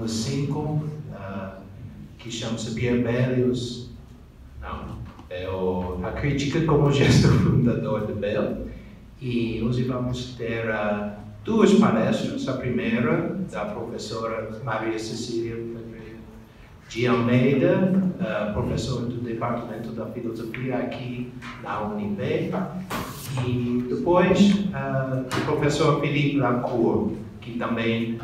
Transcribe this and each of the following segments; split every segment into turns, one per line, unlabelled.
número 5, que chama-se Pierre Bell a crítica como gesto fundador de Bell. E hoje vamos ter duas palestras. A primeira, da professora Maria Cecília de Almeida, professora do Departamento da Filosofia aqui na UNB. E depois, o professor Philippe Lacour, que também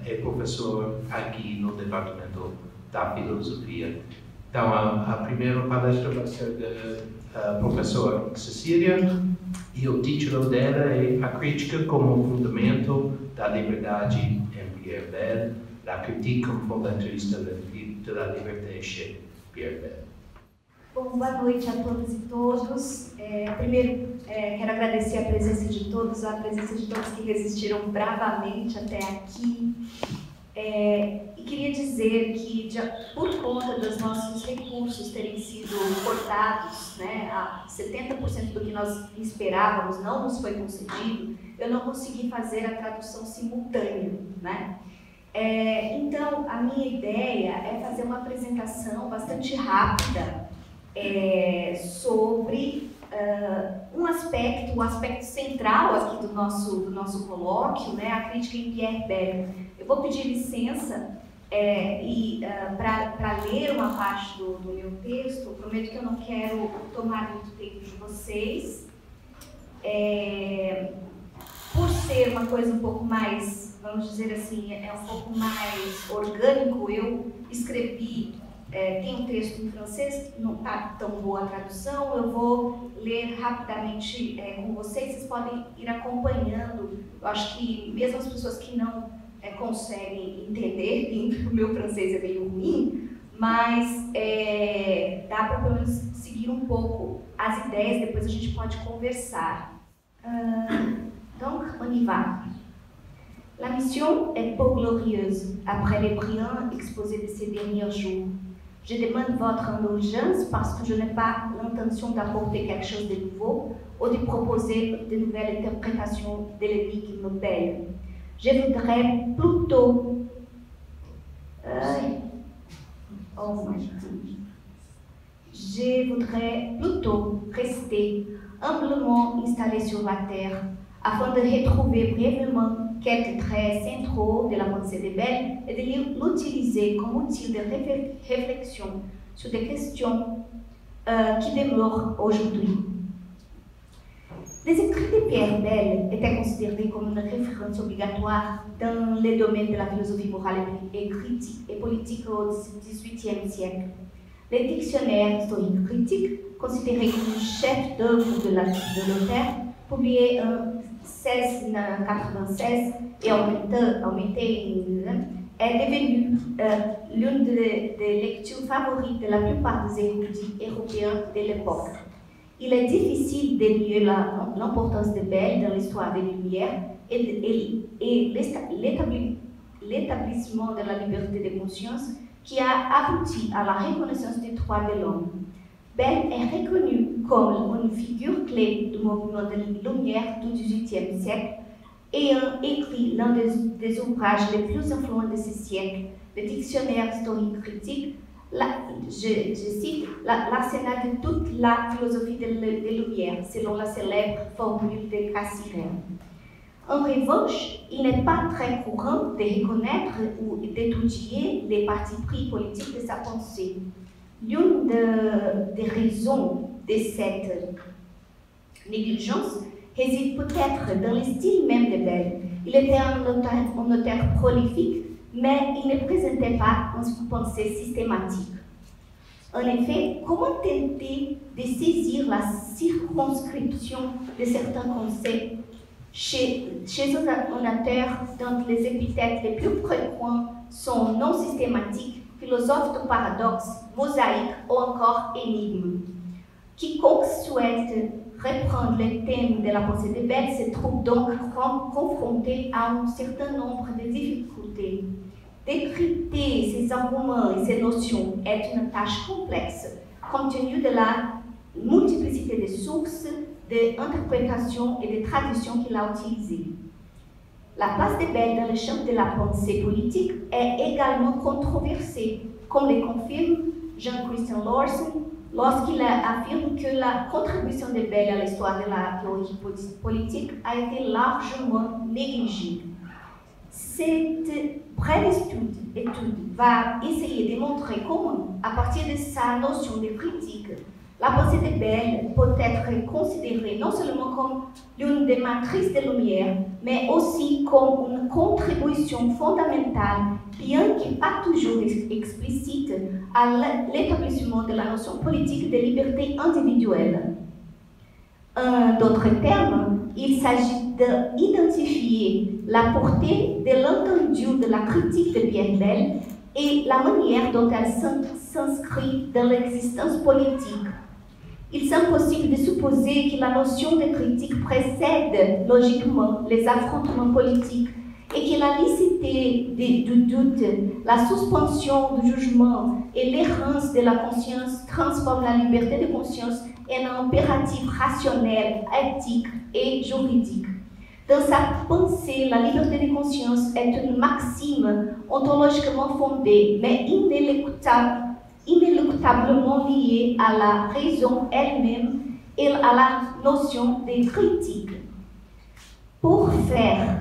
é professor aqui no Departamento da Filosofia. Então, a primeira palestra vai ser da professora Cecília, e o título dela é A Crítica como Fundamento da Liberdade em Pierre Bell, la critique fondatrice de la liberté chez Pierre Bell.
Bom, boa noite a todas e todos. Primeiro, quero agradecer a presença de todos que resistiram bravamente até aqui. E queria dizer que, por conta dos nossos recursos terem sido cortados, né, a 70% do que nós esperávamos não nos foi concedido, eu não consegui fazer a tradução simultânea, né? Então, a minha ideia é fazer uma apresentação bastante rápida sobre o aspecto central aqui do nosso colóquio, né, a crítica em Pierre Bell. Eu vou pedir licença para ler uma parte do meu texto. Eu prometo que eu não quero tomar muito tempo de vocês. Por ser uma coisa um pouco mais, vamos dizer assim, um pouco mais orgânico, eu escrevi, tem um texto em francês, não está tão boa a tradução, eu vou ler rapidamente com vocês podem ir acompanhando. Eu acho que mesmo as pessoas que não conseguem entender, o meu francês é meio ruim, mas dá para pelo menos seguir um pouco as ideias, depois a gente pode conversar. Donc, on y va. La mission est peu glorieuse après les brillants exposés de ces derniers jours. Je demande votre indulgence parce que je n'ai pas l'intention d'apporter quelque chose de nouveau ou de proposer de nouvelles interprétations de l'énigme Bell. Je voudrais plutôt rester humblement installé sur la terre afin de retrouver brièvement quelques traits centraux de la pensée de Bell et de l'utiliser comme outil de réflexion sur des questions qui demeurent aujourd'hui. Les écrits de Pierre Bell étaient considérés comme une référence obligatoire dans les domaines de la philosophie morale et critique et politique au XVIIIe siècle. Les dictionnaires historiques critiques, considérés comme chef d'œuvre de l'auteur, publié en 1696 et augmenté, est devenu l'une des lectures favorites de la plupart des érudits européens de l'époque. Il est difficile d'évaluer l'importance de Bell dans l'histoire des Lumières et l'établissement de la liberté de conscience qui a abouti à la reconnaissance des droits de l'homme. Bell est reconnu comme une figure clé du mouvement des Lumières du XVIIIe siècle, ayant écrit l'un des ouvrages les plus influents de ce siècle, le dictionnaire historique critique. Je cite l'arsenal de toute la philosophie des Lumières, selon la célèbre formule de Cassirer. En revanche, il n'est pas très courant de reconnaître ou d'étudier les partis pris politiques de sa pensée. L'une des raisons de cette négligence réside peut-être dans le style même de Bell. Il était un auteur prolifique, mais il ne présentait pas une pensée systématique. En effet, comment tenter de saisir la circonscription de certains concepts chez un auteur dont les épithètes les plus fréquents sont non systématiques, philosophe de paradoxe, mosaïque ou encore énigme? Quiconque souhaite reprendre le thème de la pensée de Bell se trouve donc confronté à un certain nombre de difficultés. Décrypter ces arguments et ces notions est une tâche complexe, compte tenu de la multiplicité de sources, d'interprétations et de traditions qu'il a utilisées. La place de Belle dans le champ de la pensée politique est également controversée, comme le confirme Jean-Christian Lawson lorsqu'il affirme que la contribution de Belle à l'histoire de la théorie politique a été largement négligée. Cette brève étude va essayer de montrer comment, à partir de sa notion de critique, la pensée de Belle peut être considérée non seulement comme l'une des matrices de Lumière, mais aussi comme une contribution fondamentale, bien que pas toujours explicite, à l'établissement de la notion politique de liberté individuelle. En d'autres termes, il s'agit d'identifier la portée de l'entendu de la critique de Pierre Belle et la manière dont elle s'inscrit dans l'existence politique. Il semble possible de supposer que la notion de critique précède logiquement les affrontements politiques et que la licité du doute, la suspension du jugement et l'errance de la conscience transforment la liberté de conscience en un impératif rationnel, éthique et juridique. Dans sa pensée, la liberté de conscience est une maxime ontologiquement fondée, mais inéluctablement liée à la raison elle-même et à la notion de critique. Pour faire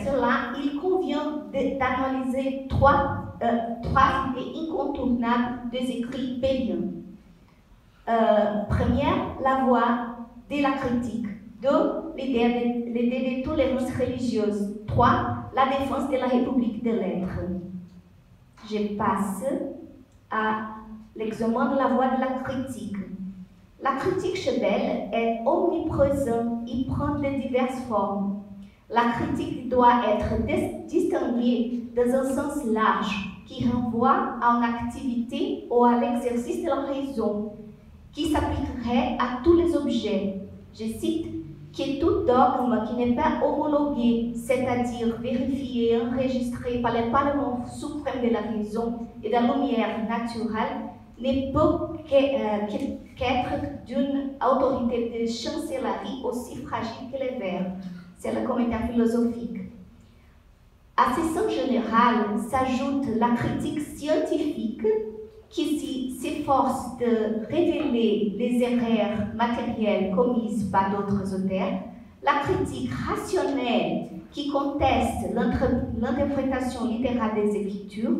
cela, il convient d'analyser trois idées incontournables des écrits belliens. Première, la voie de la critique. 2, l'idée de tolérance religieuse. 3, la défense de la République des lettres. Je passe à l'examen de la voie de la critique. La critique chez Belle est omniprésente et prend de diverses formes. La critique doit être distinguée dans un sens large qui renvoie à une activité ou à l'exercice de la raison qui s'appliquerait à tous les objets. Je cite, que tout dogme qui n'est pas homologué, c'est-à-dire vérifié et enregistré par le Parlement suprême de la raison et de la lumière naturelle, ne peut qu'être d'une autorité de chancellerie aussi fragile que les vers. C'est le commentaire philosophique. À ce sens général s'ajoute la critique scientifique qui s'efforce de révéler les erreurs matérielles commises par d'autres auteurs, la critique rationnelle qui conteste l'interprétation littérale des Écritures,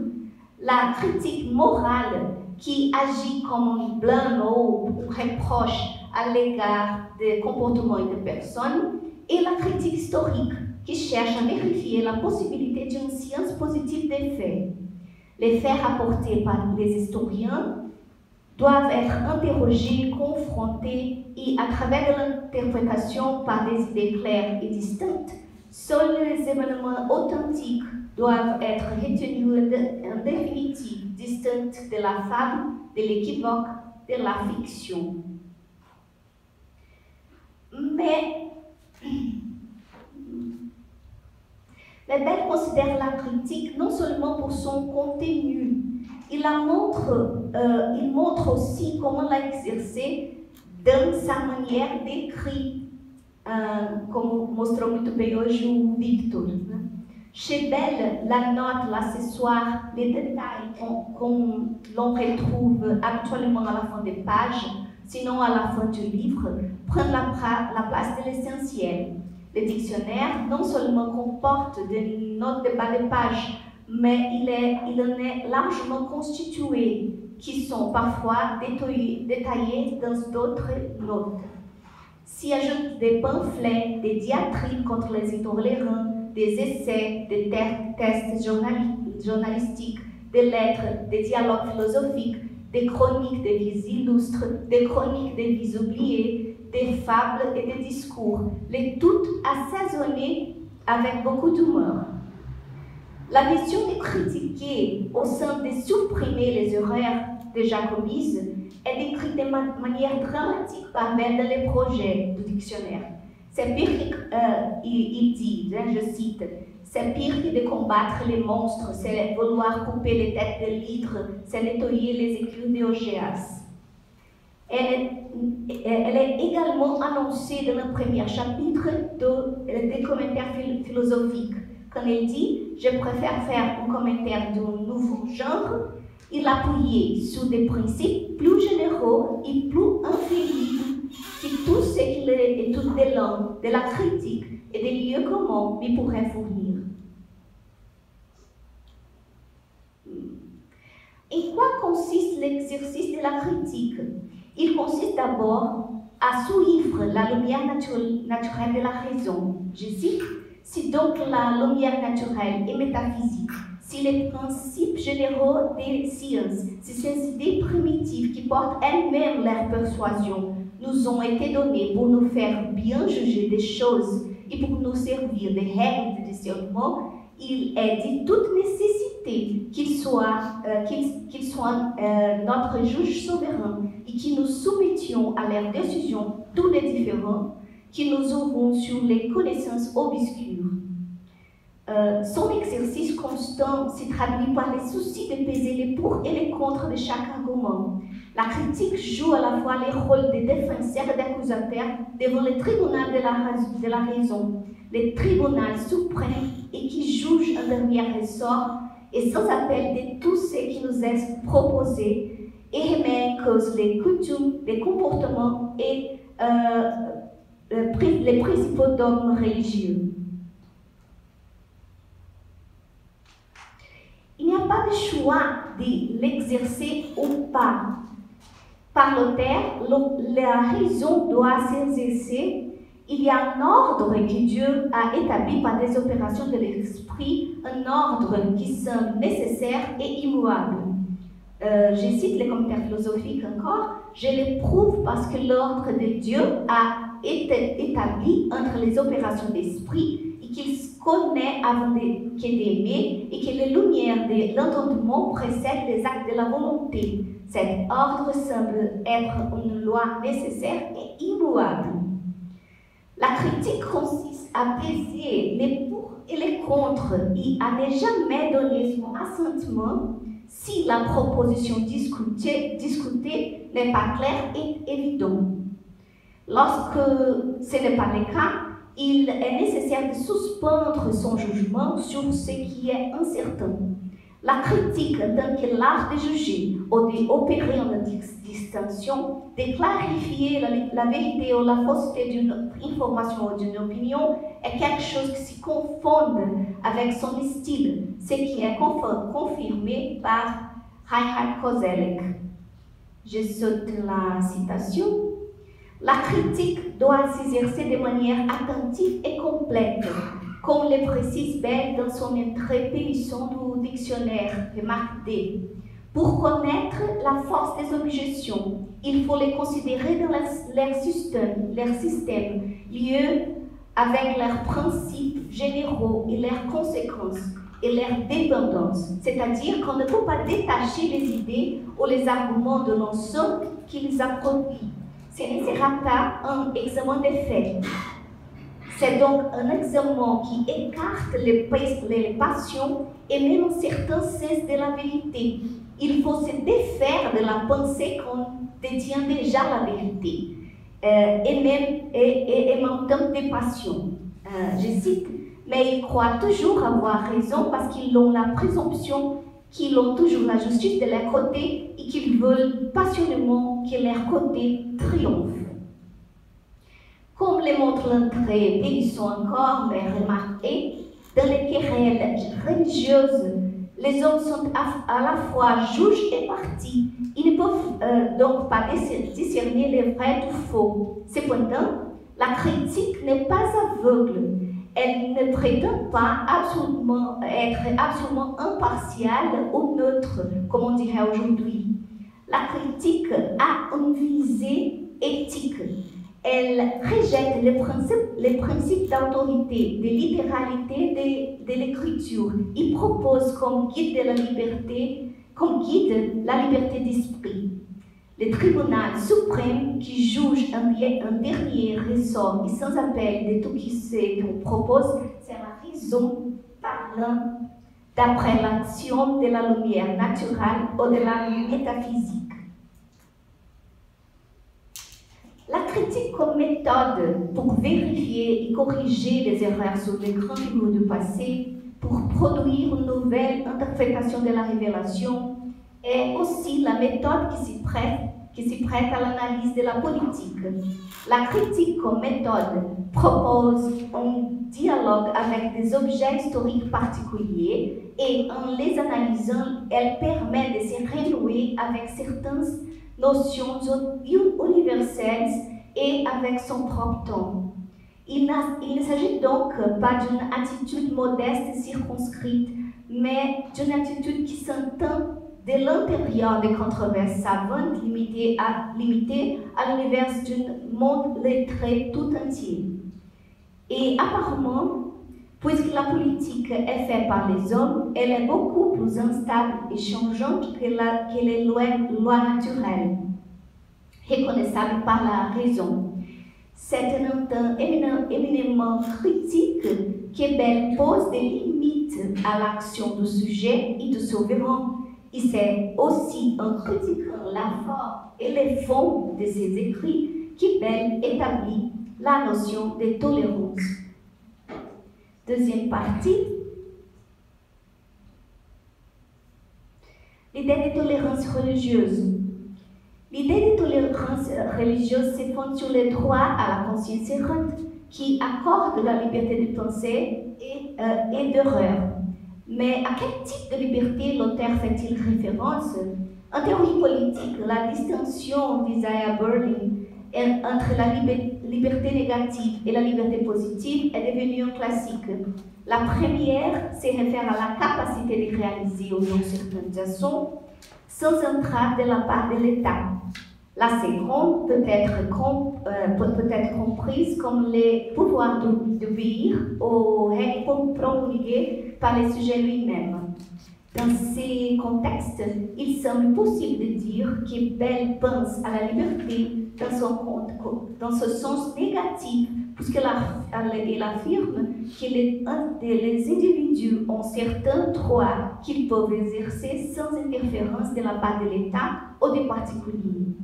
la critique morale qui agit comme un blâme ou un reproche à l'égard des comportements et des personnes, et la critique historique qui cherche à vérifier la possibilité d'une science positive des faits. Les faits rapportés par les historiens doivent être interrogés, confrontés et, à travers de l'interprétation par des idées claires et distinctes, seuls les événements authentiques doivent être retenus en définitive, distincts de la fable, de l'équivoque, de la fiction. Mais Belle considère la critique non seulement pour son contenu, il montre aussi comment l'exercer dans sa manière d'écrire, como mostrou muito bem hoje o Victor. Chez Belle, la note, l'accessoire, les détails qu'on l'on retrouve habituellement à la fin des pages, sinon à la fin du livre, prennent la place de l'essentiel. Le dictionnaire non seulement comporte des notes de bas de page, mais il en est largement constitué, qui sont parfois détaillées dans d'autres notes. S'y ajoutent des pamphlets, des diatribes contre les intolérants, des essais, des tests journalistiques, des lettres, des dialogues philosophiques, des chroniques de vies illustres, des chroniques de vies oubliées, des fables et des discours, les toutes assaisonnées avec beaucoup d'humour. La mission de critiquer au sein de supprimer les erreurs déjà commises est décrite de manière dramatique par Belle dans les projets du dictionnaire. C'est pire il dit, je cite, c'est pire que de combattre les monstres, c'est vouloir couper les têtes des l'hydre, c'est nettoyer les écrits d'Eugéas. Elle est également annoncée dans le premier chapitre des commentaires philosophiques. Quand elle dit « Je préfère faire un commentaire d'un nouveau genre », il appuyait sur des principes plus généraux et plus infaillibles que tout ce qu'il est étude des langues, de la critique et des lieux communs lui pourrait fournir. En quoi consiste l'exercice de la critique? Il consiste d'abord à suivre la lumière naturelle de la raison. Je cite, si donc la lumière naturelle est métaphysique, si les principes généraux des sciences, si ces idées primitives qui portent elles-mêmes leur persuasion, nous ont été données pour nous faire bien juger des choses et pour nous servir des règles de discernement, il est de toute nécessité qu'il soit notre juge souverain et que nous soumettions à leurs décisions tous les différents que nous aurons sur les connaissances obscures. Son exercice constant se traduit par le souci de peser les pour et les contre de chaque argument. La critique joue à la fois les rôles de défenseur et d'accusateur devant le tribunal de la raison, le tribunal suprême et qui juge un dernier ressort et sans appel de tout ce qui nous est proposé et remet en cause les coutumes, les comportements et les principaux dogmes religieux. Il n'y a pas de choix de l'exercer ou pas. Par l'auteur, la raison doit s'exercer. Il y a un ordre que Dieu a établi par des opérations de l'esprit, un ordre qui semble nécessaire et immuable. Je cite les commentaires philosophiques encore. Je les prouve parce que l'ordre de Dieu a été établi entre les opérations d'esprit et qu'il se connaît avant d'aimer et que les lumières de l'entendement précèdent les actes de la volonté. Cet ordre semble être une loi nécessaire et immuable. La critique consiste à peser les pour et les contre et à ne jamais donner son assentement si la proposition discutée n'est pas claire et évidente. Lorsque ce n'est pas le cas, il est nécessaire de suspendre son jugement sur ce qui est incertain. La critique, tant que l'art de juger ou d'opérer une distinction, de clarifier la vérité ou la fausseté d'une information ou d'une opinion, est quelque chose qui se confonde avec son style, ce qui est confirmé par Reinhard Koselleck. Je saute la citation. La critique doit s'exercer de manière attentive et complète, comme le précise Bell dans son introduction du dictionnaire de Marc D. Pour connaître la force des objections, il faut les considérer dans leur système, lieu avec leurs principes généraux et leurs conséquences et leur dépendance, c'est-à-dire qu'on ne peut pas détacher les idées ou les arguments de l'ensemble qui les approprient. Ce ne sera pas un examen des faits. C'est donc un examen qui écarte les passions et même un certain sens de la vérité. Il faut se défaire de la pensée qu'on détient déjà la vérité, et même temps des passions. Je cite, mais ils croient toujours avoir raison parce qu'ils ont la présomption qu'ils ont toujours la justice de leur côté et qu'ils veulent passionnément que leur côté triomphe. Comme le montre l'entrée d'Edison encore, mais remarquez, dans les querelles religieuses, les hommes sont à la fois juges et partis. Ils ne peuvent donc pas discerner le vrai du faux. Cependant, la critique n'est pas aveugle. Elle ne prétend pas être absolument impartiale ou neutre, comme on dirait aujourd'hui. La critique a une visée éthique. Elle rejette les principes d'autorité, de littéralité de l'écriture. Il propose comme guide la liberté d'esprit. Le tribunal suprême qui juge un dernier ressort et sans appel de tout ce qu'on propose, c'est la raison parlant d'après l'action de la lumière naturelle ou de la métaphysique. critique comme méthode pour vérifier et corriger les erreurs sur les grandes figures du passé, pour produire une nouvelle interprétation de la révélation, est aussi la méthode qui s'y prête à l'analyse de la politique. La critique comme méthode propose un dialogue avec des objets historiques particuliers et en les analysant, elle permet de se renouer avec certaines notions universelles et avec son propre ton. Il ne s'agit donc pas d'une attitude modeste et circonscrite, mais d'une attitude qui s'entend de l'intérieur des controverses savantes limitées à l'univers d'un monde lettré tout entier. Et apparemment, puisque la politique est faite par les hommes, elle est beaucoup plus instable et changeante que les lois naturelles, reconnaissables par la raison. C'est un temps éminemment critique que Bell pose des limites à l'action du sujet et du souverain. Et c'est aussi en critiquant la forme et les fonds de ses écrits que Bell établit la notion de tolérance. Deuxième partie, l'idée de tolérance religieuse. L'idée de tolérance religieuse se fonde sur le droit à la conscience errante qui accorde la liberté de pensée et d'erreur. Mais à quel type de liberté l'auteur fait-il référence? En théorie politique, la distinction d'Isaiah Berlin entre la liberté négative et la liberté positive est devenue un classique. La première se réfère à la capacité de réaliser ou non certaines actions sans entrave de la part de l'État. La seconde peut être comprise comme le pouvoir d'obéir aux règles promulguées par le sujet lui-même. Dans ces contextes, il semble possible de dire que Bell pense à la liberté dans ce sens négatif, puisqu'elle affirme que les individus ont certains droits qu'ils peuvent exercer sans interférence de la part de l'État ou des particuliers.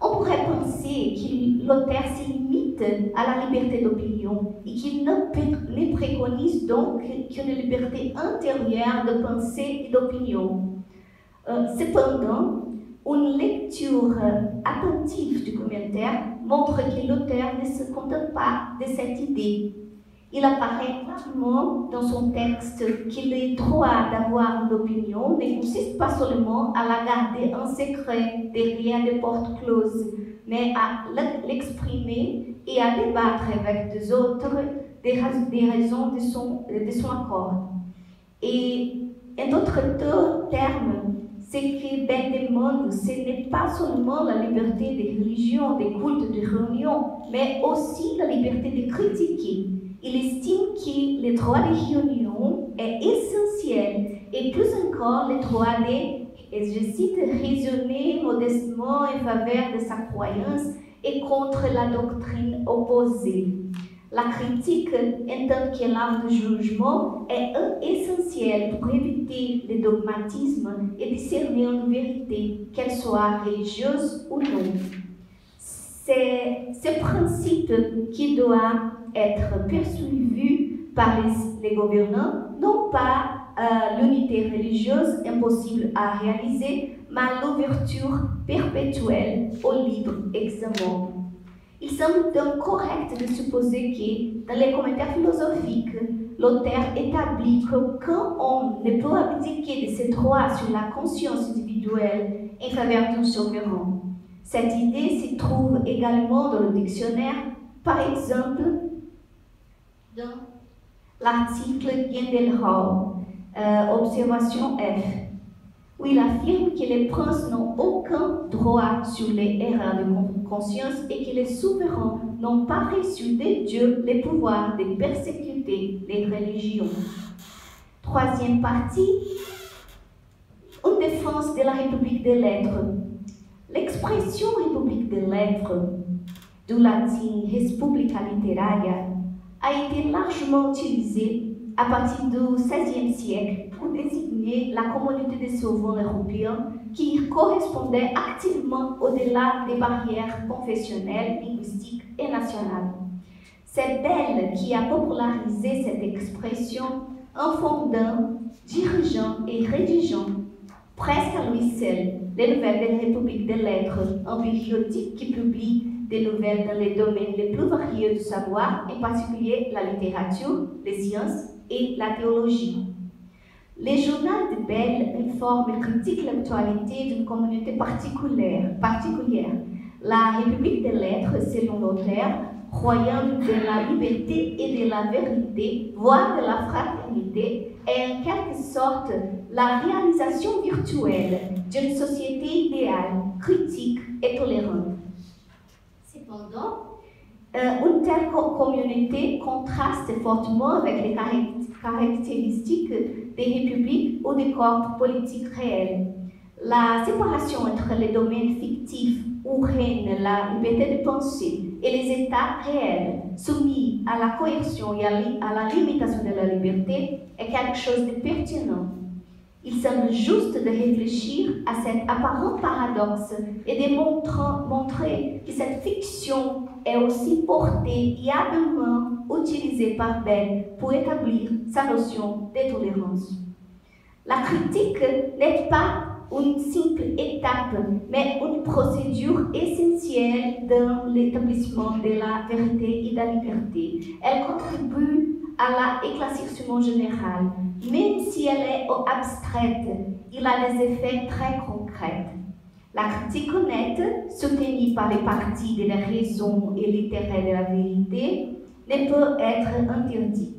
On pourrait penser que l'auteur se limite à la liberté d'opinion et qu'il ne préconise donc qu'une liberté intérieure de pensée et d'opinion. Cependant, une lecture attentive du commentaire montre que l'auteur ne se contente pas de cette idée. Il apparaît clairement dans son texte que le droit d'avoir une opinion ne consiste pas seulement à la garder en secret derrière des portes closes, mais à l'exprimer et à débattre avec des autres des raisons de son accord. Et en d'autres termes, ce que Bell demande, ce n'est pas seulement la liberté de religion, de culte, de réunion, mais aussi la liberté de critiquer. Il estime que le droit de réunion est essentiel et plus encore le droit de, et je cite, raisonner modestement en faveur de sa croyance et contre la doctrine opposée. La critique, en tant que l'art de jugement, est essentielle pour éviter le dogmatisme et discerner une vérité, qu'elle soit religieuse ou non. C'est ce principe qui doit être poursuivi par les gouvernants, non pas l'unité religieuse impossible à réaliser, mais l'ouverture perpétuelle au libre examen. Il semble donc correct de supposer que, dans les commentaires philosophiques, l'auteur établit qu'aucun homme ne peut abdiquer de ses droits sur la conscience individuelle en faveur d'un souverain. Cette idée se trouve également dans le dictionnaire, par exemple, dans l'article Gendelhau, observation F, où il affirme que les princes n'ont aucun droit sur les erreurs de conscience et que les souverains n'ont pas reçu de Dieu le pouvoir de persécuter les religions. Troisième partie, une défense de la République des lettres. L'expression République des lettres, du latin Respublica Literaria, a été largement utilisée à partir du XVIe siècle pour désigner la communauté des souverains européens qui correspondait activement au-delà des barrières confessionnelles, linguistiques et nationales. C'est Bell qui a popularisé cette expression en fondant, dirigeant et rédigeant, presque à lui seul, les nouvelles de la République des Lettres, un périodique qui publie des nouvelles dans les domaines les plus variés du savoir, en particulier la littérature, les sciences et la théologie. Les journaux de Bell informent et critiquent l'actualité d'une communauté particulière. La République des Lettres, selon l'auteur, croyant de la liberté et de la vérité, voire de la fraternité, est en quelque sorte la réalisation virtuelle d'une société idéale, critique et tolérante. Cependant, une telle communauté contraste fortement avec les caractéristiques des républiques ou des corps politiques réels. La séparation entre les domaines fictifs où règne la liberté de penser et les États réels soumis à la coercion et à la limitation de la liberté est quelque chose de pertinent. Il semble juste de réfléchir à cet apparent paradoxe et de montrer que cette fiction est aussi portée et habilement utilisée par Bell pour établir sa notion de tolérance. La critique n'est pas une simple étape, mais une procédure essentielle dans l'établissement de la vérité et de la liberté. Elle contribue à l'éclaircissement général. Même si elle est abstraite, il a des effets très concrets. La critique honnête, soutenue par les partis de la raison et l'intérêt de la vérité, ne peut être interdite.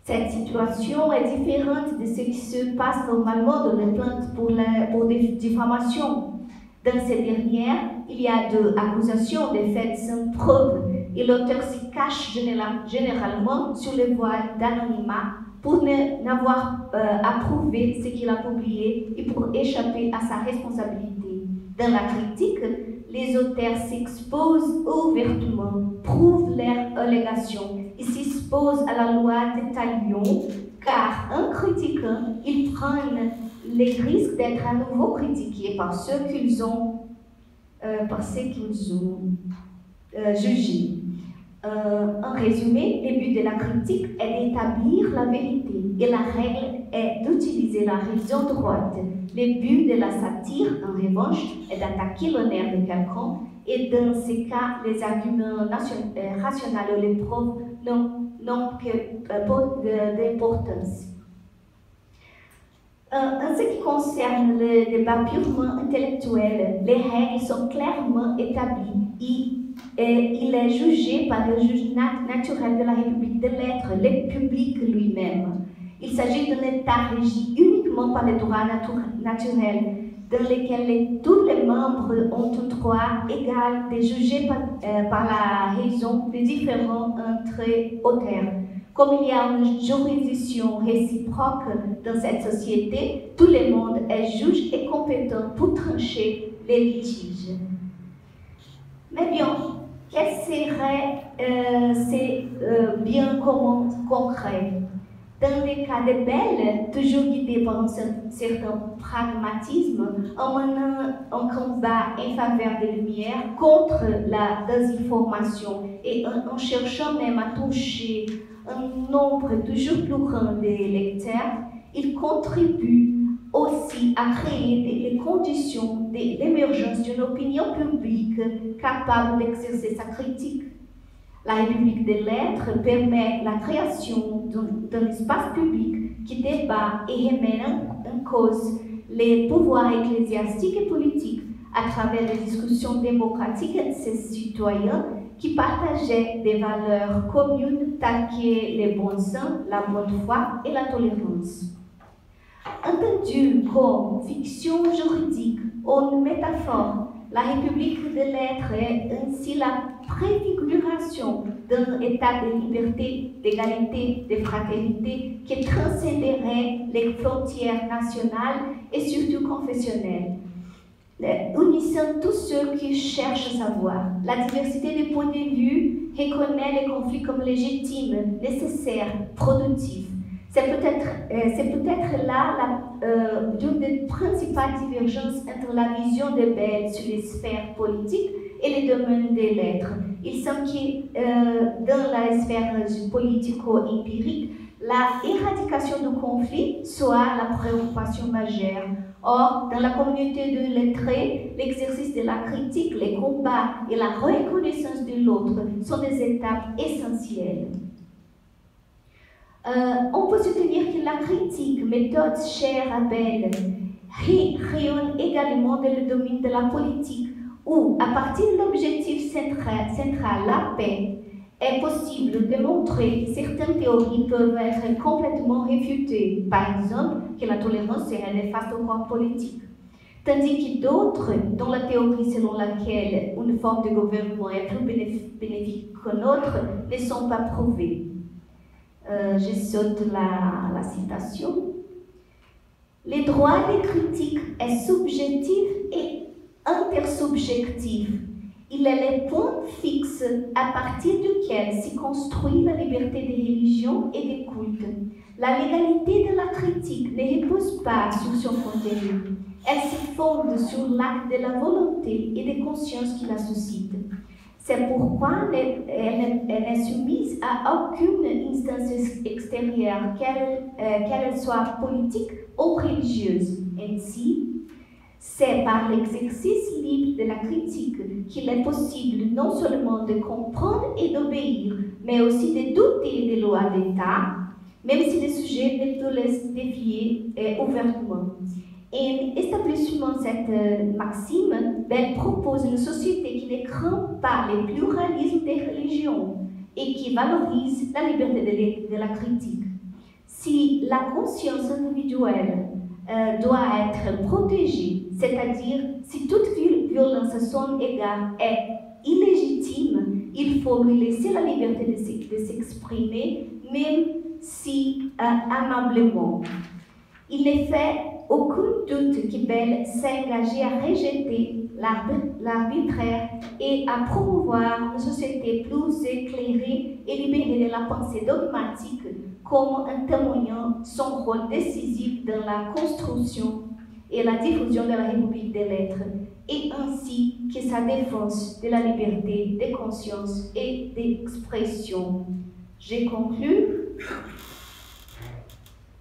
Cette situation est différente de ce qui se passe normalement dans les plaintes pour des diffamations. Dans ces dernières, il y a de accusations de faits sans preuve et l'auteur se cache généralement sur les voiles d'anonymat pour n'avoir à prouver ce qu'il a publié et pour échapper à sa responsabilité. Dans la critique, les auteurs s'exposent ouvertement, prouvent leurs allégations et s'exposent à la loi des talions, car en critiquant, ils prennent les risques d'être à nouveau critiqués par ceux qu'ils ont jugés. En résumé, le but de la critique est d'établir la vérité et la règle est d'utiliser la raison droite. Le but de la satire, en revanche, est d'attaquer l'honneur de quelqu'un et dans ces cas, les arguments rationnels ou les preuves n'ont que d'importance. En ce qui concerne le débat purement intellectuel, les règles sont clairement établies et il est jugé par le juge naturel de la République des Lettres, le public lui-même. Il s'agit d'un État régi uniquement par les droits naturels, dans lesquels tous les membres ont un droit égal de juger par la raison des différends entre auteurs. Comme il y a une juridiction réciproque dans cette société, tout le monde est juge et compétent pour trancher les litiges. Mais bien, quels seraient ces biens communs concrets? Dans le cas de Bell, toujours guidé par un certain pragmatisme, en menant un combat en faveur des Lumières contre la désinformation et en cherchant même à toucher un nombre toujours plus grand de lecteurs, il contribue aussi à créer les conditions de l'émergence d'une opinion publique capable d'exercer sa critique. La République des Lettres permet la création d'un espace public qui débat et remet en cause les pouvoirs ecclésiastiques et politiques à travers les discussions démocratiques de ses citoyens qui partageaient des valeurs communes telles que le bon sens, la bonne foi et la tolérance. Entendue comme fiction juridique ou une métaphore, la République des Lettres est ainsi la préfiguration d'un état de liberté, d'égalité, de fraternité qui transcenderait les frontières nationales et surtout confessionnelles. unissant tous ceux qui cherchent à savoir. La diversité des points de vue reconnaît les conflits comme légitimes, nécessaires, productifs. C'est peut-être là l'une des principales divergences entre la vision de Bell sur les sphères politiques et les domaines des lettres. Il semble que dans la sphère politico-empirique, la éradication du conflit soit la préoccupation majeure. Or, dans la communauté de lettrés, l'exercice de la critique, les combats et la reconnaissance de l'autre sont des étapes essentielles. On peut soutenir que la critique, méthode chère à Bell, rayonne également dans le domaine de la politique, où, à partir de l'objectif central, la paix, est possible de montrer que certaines théories peuvent être complètement réfutées, par exemple que la tolérance serait néfaste au corps politique, tandis que d'autres, dont la théorie selon laquelle une forme de gouvernement est plus bénéfique qu'une autre, ne sont pas prouvées. Je saute la citation. Le droit de critique est subjectif et intersubjectif. Il est le point fixe à partir duquel se construit la liberté des religions et des cultes. La légalité de la critique ne repose pas sur son contenu. Elle se fonde sur l'acte de la volonté et de conscience qui la suscite. C'est pourquoi elle est soumise à aucune instance extérieure, qu'elle soit politique ou religieuse. Ainsi, c'est par l'exercice libre de la critique qu'il est possible non seulement de comprendre et d'obéir, mais aussi de douter des lois d'État, même si le sujet ne peut les défier ouvertement. En établissant cette maxime, Bell propose une société qui ne craint pas le pluralisme des religions et qui valorise la liberté de la critique. Si la conscience individuelle doit être protégée, c'est-à-dire si toute violence à son égard est illégitime, il faut lui laisser la liberté de s'exprimer, même si amablement. Il n'est fait aucun doute que Bell s'est engagé à rejeter l'arbitraire et à promouvoir une société plus éclairée et libérée de la pensée dogmatique, comme en témoignant son rôle décisif dans la construction et la diffusion de la République des lettres, et ainsi que sa défense de la liberté de conscience et d'expression. J'ai conclu.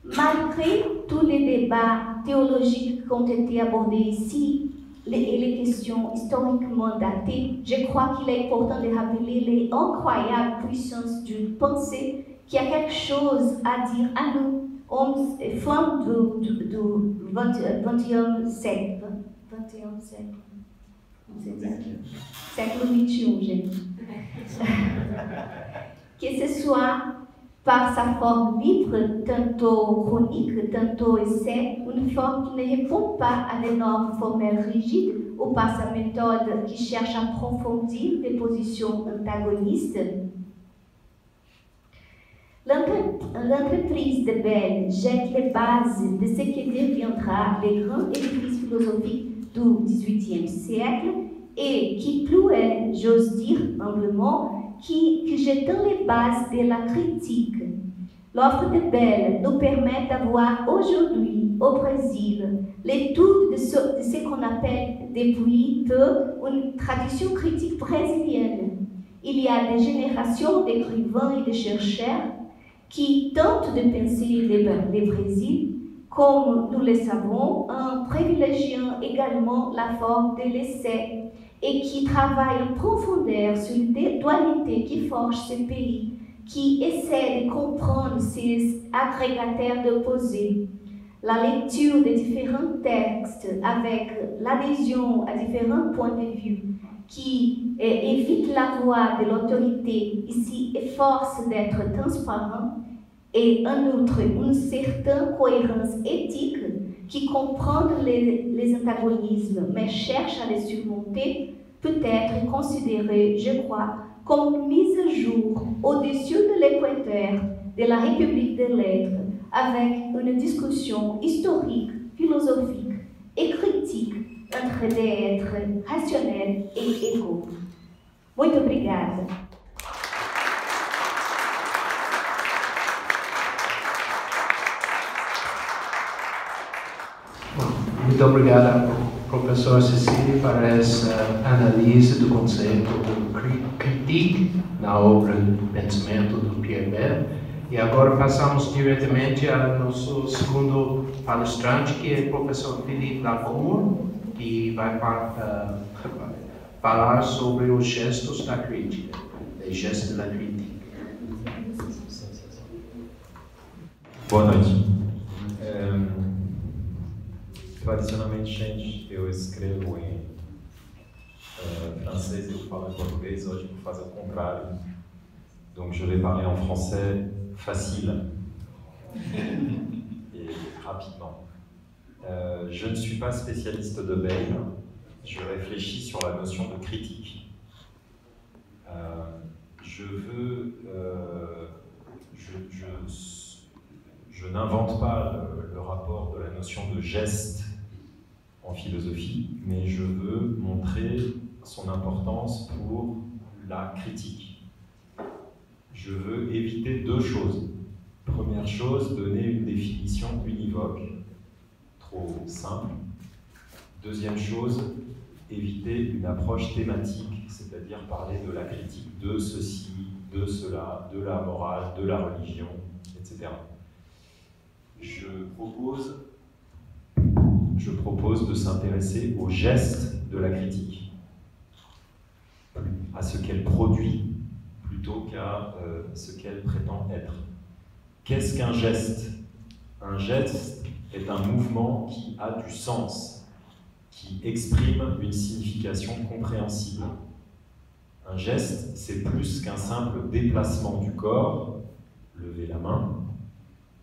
Malgré tous les débats théologiques qui ont été abordés ici et les questions historiquement datées, je crois qu'il est important de rappeler les incroyables puissances d'une pensée qui a quelque chose à dire à nous, hommes et femmes du 21e siècle. 21e siècle. Século XXI, gente. Que ce soit par sa forme libre, tantôt chronique, tantôt essai, une forme qui ne répond pas à des normes formelles rigides, ou par sa méthode qui cherche à approfondir des positions antagonistes. L'entreprise de Bell jette les bases de ce qui deviendra les grands édifices philosophiques du XVIIIe siècle et qui plus est, j'ose dire humblement, qui jetant les bases de la critique. L'offre de Bell nous permet d'avoir aujourd'hui au Brésil l'étude de ce qu'on appelle depuis peu une tradition critique brésilienne. Il y a des générations d'écrivains et de chercheurs qui tentent de penser le Brésil, comme nous le savons, en privilégiant également la forme de l'essai et qui travaillent en profondeur sur les dualités qui forgent ce pays, qui essaient de comprendre ces agrégataires d'opposés. La lecture des différents textes avec l'adhésion à différents points de vue qui évite la voix de l'autorité, ici efforce d'être transparent, et en outre une certaine cohérence éthique qui comprend les antagonismes mais cherche à les surmonter, peut être considérée, je crois, comme une mise à jour au-dessus de l'équateur de la République des lettres, avec une discussion historique, philosophique et critique entre de être rationnel et égaux. Muito obrigada.
Muito obrigado, professor Cecília, por essa análise do conceito de critique na obra de pensamento do Pierre Bell. E agora passamos diretamente ao nosso segundo palestrante, que é o professor Philippe Lacour, que vai falar sobre os gestos da crítica, les gestes de la critique.
Boa noite. Tradicionalmente, gente, eu escrevo em francês e eu falo em português. Hoje vou fazer o contrário. Donc je vais parler en français facile et rapidement. Je ne suis pas spécialiste de Bale. Je réfléchis sur la notion de critique. Je n'invente pas le rapport de la notion de geste en philosophie, mais je veux montrer son importance pour la critique. Je veux éviter deux choses. Première chose, donner une définition univoque, trop simple. Deuxième chose, éviter une approche thématique, c'est-à-dire parler de la critique de ceci, de cela, de la morale, de la religion, etc. Je propose de s'intéresser aux gestes de la critique, à ce qu'elle produit, plutôt qu'à ce qu'elle prétend être. Qu'est-ce qu'un geste? Un geste est un mouvement qui a du sens, qui exprime une signification compréhensible. Un geste, c'est plus qu'un simple déplacement du corps, lever la main,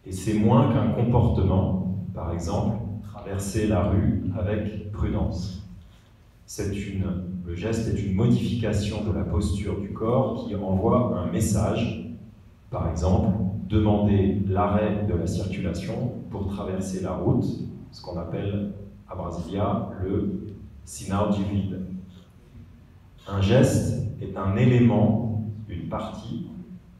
et c'est moins qu'un comportement, par exemple, traverser la rue avec prudence. Le geste est une modification de la posture du corps qui envoie un message, par exemple, demander l'arrêt de la circulation pour traverser la route, ce qu'on appelle à Brasilia le sinal de vide. Un geste est un élément, une partie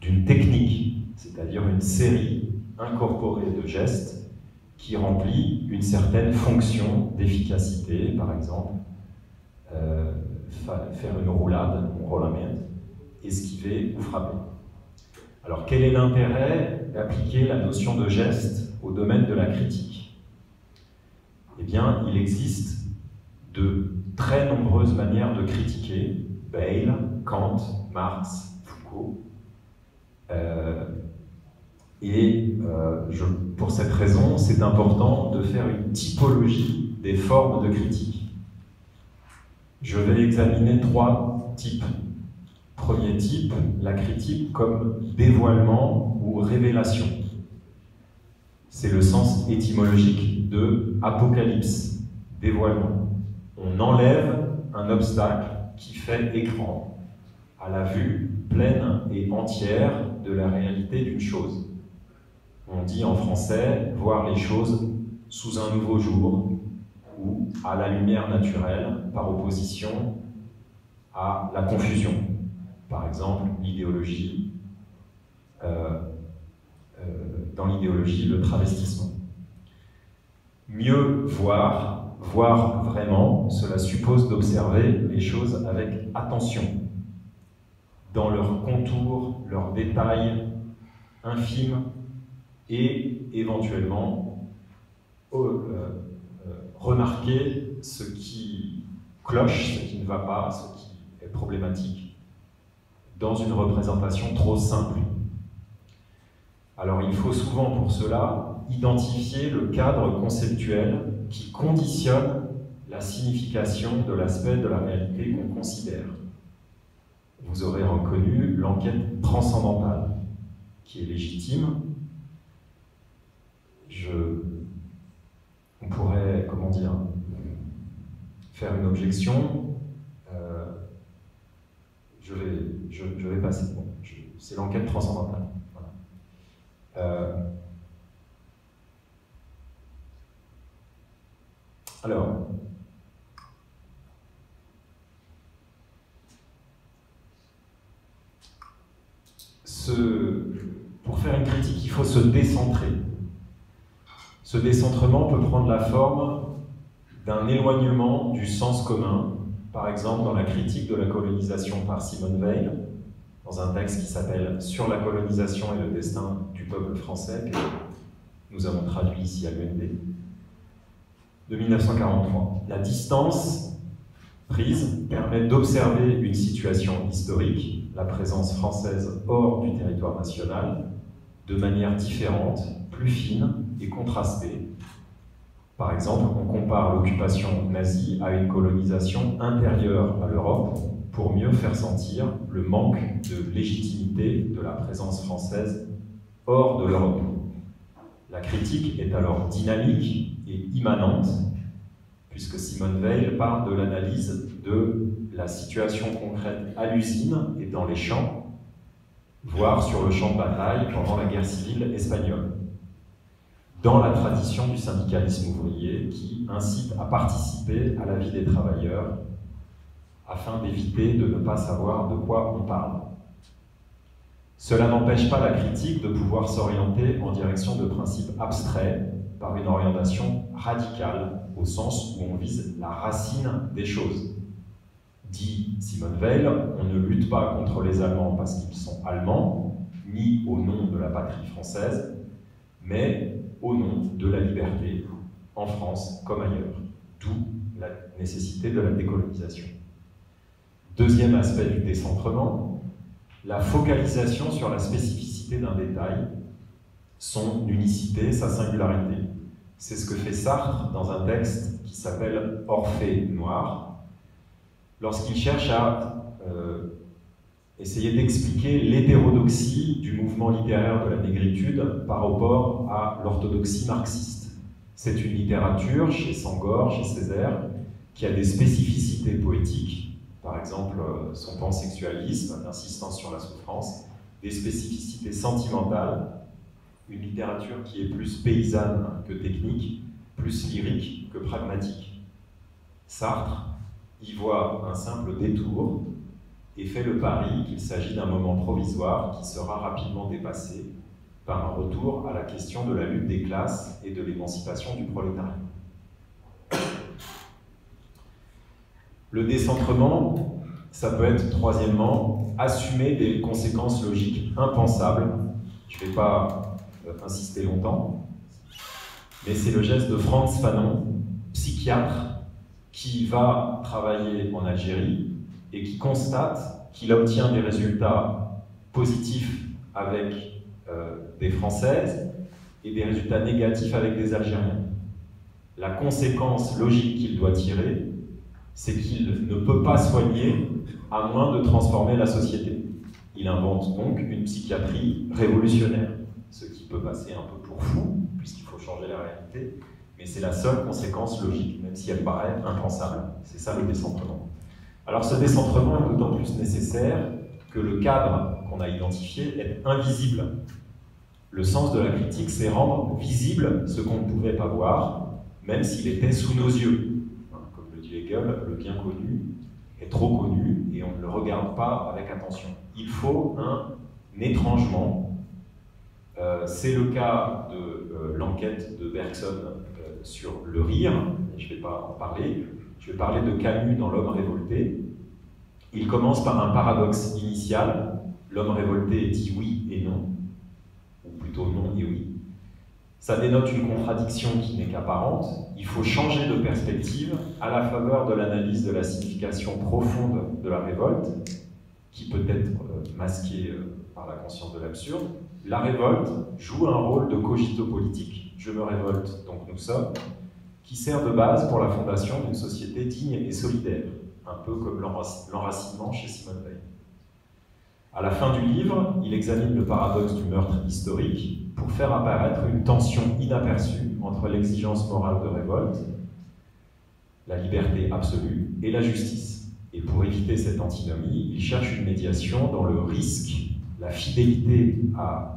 d'une technique, c'est-à-dire une série incorporée de gestes qui remplit une certaine fonction d'efficacité, par exemple, faire une roulade, un rolamento, esquiver ou frapper. Alors, quel est l'intérêt d'appliquer la notion de geste au domaine de la critique? Eh bien, il existe de très nombreuses manières de critiquer Bale, Kant, Marx, Foucault. Pour cette raison, c'est important de faire une typologie des formes de critique. Je vais examiner trois types. Premier type, la critique comme dévoilement ou révélation. C'est le sens étymologique de apocalypse, dévoilement. On enlève un obstacle qui fait écran à la vue pleine et entière de la réalité d'une chose. On dit en français « voir les choses sous un nouveau jour » ou « à la lumière naturelle » par opposition à la confusion. Par exemple, l'idéologie, dans l'idéologie, le travestissement. Mieux voir, voir vraiment, cela suppose d'observer les choses avec attention, dans leurs contours, leurs détails infimes, et éventuellement remarquer ce qui cloche, ce qui ne va pas, ce qui est problématique, dans une représentation trop simple. Alors il faut souvent pour cela identifier le cadre conceptuel qui conditionne la signification de l'aspect de la réalité qu'on considère. Vous aurez reconnu l'enquête transcendantale, qui est légitime. On pourrait, comment dire, faire une objection. Je vais passer. Bon, c'est l'enquête transcendantale. Voilà. Alors, pour faire une critique, il faut se décentrer. Ce décentrement peut prendre la forme d'un éloignement du sens commun, par exemple dans la critique de la colonisation par Simone Veil, dans un texte qui s'appelle « Sur la colonisation et le destin du peuple français », que nous avons traduit ici à l'UNB, de 1943. La distance prise permet d'observer une situation historique, la présence française hors du territoire national, de manière différente, plus fine et contrastée. Par exemple, on compare l'occupation nazie à une colonisation intérieure à l'Europe pour mieux faire sentir le manque de légitimité de la présence française hors de l'Europe. La critique est alors dynamique et immanente, puisque Simone Veil parle de l'analyse de la situation concrète à l'usine et dans les champs, voire sur le champ de bataille pendant la guerre civile espagnole, dans la tradition du syndicalisme ouvrier qui incite à participer à la vie des travailleurs afin d'éviter de ne pas savoir de quoi on parle. Cela n'empêche pas la critique de pouvoir s'orienter en direction de principes abstraits par une orientation radicale, au sens où on vise la racine des choses. Dit Simone Veil, on ne lutte pas contre les Allemands parce qu'ils sont allemands, ni au nom de la patrie française, mais au nom de la liberté, en France comme ailleurs, d'où la nécessité de la décolonisation. Deuxième aspect du décentrement, la focalisation sur la spécificité d'un détail, son unicité, sa singularité. C'est ce que fait Sartre dans un texte qui s'appelle « Orphée noir », lorsqu'il cherche à essayer d'expliquer l'hétérodoxie du mouvement littéraire de la négritude par rapport à l'orthodoxie marxiste. C'est une littérature, chez Senghor, chez Césaire, qui a des spécificités poétiques, par exemple son pansexualisme, l'insistance sur la souffrance, des spécificités sentimentales, une littérature qui est plus paysanne que technique, plus lyrique que pragmatique. Sartre y voit un simple détour et fait le pari qu'il s'agit d'un moment provisoire qui sera rapidement dépassé par un retour à la question de la lutte des classes et de l'émancipation du prolétariat. Le décentrement, ça peut être, troisièmement, assumer des conséquences logiques impensables. Je ne vais pas insister longtemps, mais c'est le geste de Frantz Fanon, psychiatre, qui va travailler en Algérie et qui constate qu'il obtient des résultats positifs avec des Françaises et des résultats négatifs avec des Algériens. La conséquence logique qu'il doit tirer, c'est qu'il ne peut pas soigner à moins de transformer la société. Il invente donc une psychiatrie révolutionnaire, ce qui peut passer un peu pour fou, puisqu'il faut changer la réalité, mais c'est la seule conséquence logique, même si elle paraît impensable. C'est ça le décentrement. Alors ce décentrement est d'autant plus nécessaire que le cadre qu'on a identifié est invisible. Le sens de la critique, c'est rendre visible ce qu'on ne pouvait pas voir, même s'il était sous nos yeux. Comme le dit Hegel, le bien connu est trop connu et on ne le regarde pas avec attention. Il faut un étrangement. C'est le cas de l'enquête de Bergson sur le rire, je ne vais pas en parler. Je vais parler de Camus dans L'homme révolté. Il commence par un paradoxe initial. L'homme révolté dit oui et non, ou plutôt non et oui. Ça dénote une contradiction qui n'est qu'apparente. Il faut changer de perspective à la faveur de l'analyse de la signification profonde de la révolte, qui peut être masquée par la conscience de l'absurde. La révolte joue un rôle de cogito politique. Je me révolte, donc nous sommes, qui sert de base pour la fondation d'une société digne et solidaire, un peu comme l'enracinement chez Simone Veil. À la fin du livre, il examine le paradoxe du meurtre historique pour faire apparaître une tension inaperçue entre l'exigence morale de révolte, la liberté absolue et la justice. Et pour éviter cette antinomie, il cherche une médiation dans le risque, la fidélité à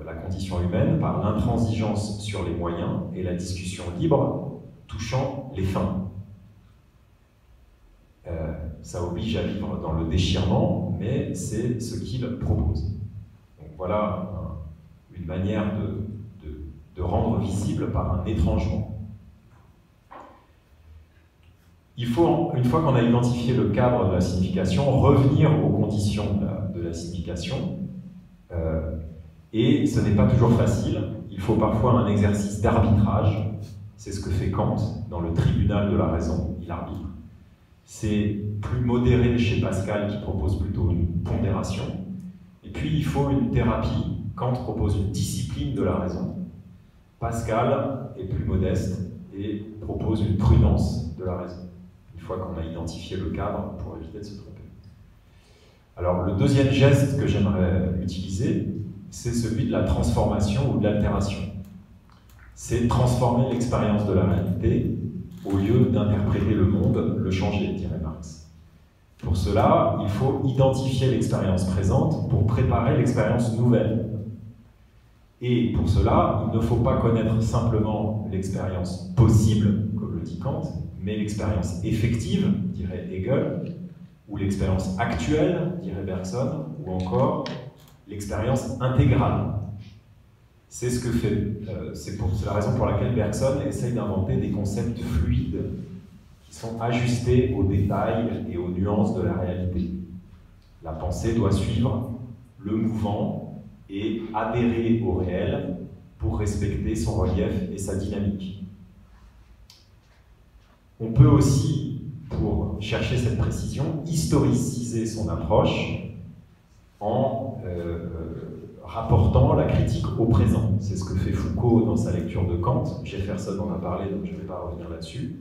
la condition humaine par l'intransigeance sur les moyens et la discussion libre touchant les fins. Ça oblige à vivre dans le déchirement, mais c'est ce qu'il propose. voilà une manière de rendre visible par un étrangement. Il faut, une fois qu'on a identifié le cadre de la signification, revenir aux conditions de la signification. Et ce n'est pas toujours facile. Il faut parfois un exercice d'arbitrage. C'est ce que fait Kant dans le tribunal de la raison. Il arbitre. C'est plus modéré chez Pascal qui propose plutôt une pondération. Et puis il faut une thérapie. Kant propose une discipline de la raison. Pascal est plus modeste et propose une prudence de la raison. Une fois qu'on a identifié le cadre pour éviter de se tromper. Alors le deuxième geste que j'aimerais utiliser, c'est celui de la transformation ou de l'altération. C'est transformer l'expérience de la réalité au lieu d'interpréter le monde, le changer, dirait Marx. Pour cela, il faut identifier l'expérience présente pour préparer l'expérience nouvelle. Et pour cela, il ne faut pas connaître simplement l'expérience possible, comme le dit Kant, mais l'expérience effective, dirait Hegel, ou l'expérience actuelle, dirait Bergson, ou encore l'expérience intégrale. C'est ce que fait, c'est la raison pour laquelle Bergson essaye d'inventer des concepts fluides qui sont ajustés aux détails et aux nuances de la réalité. La pensée doit suivre le mouvant et adhérer au réel pour respecter son relief et sa dynamique. On peut aussi, pour chercher cette précision, historiciser son approche en rapportant la critique au présent. C'est ce que fait Foucault dans sa lecture de Kant. Jefferson en a parlé, donc je ne vais pas revenir là-dessus.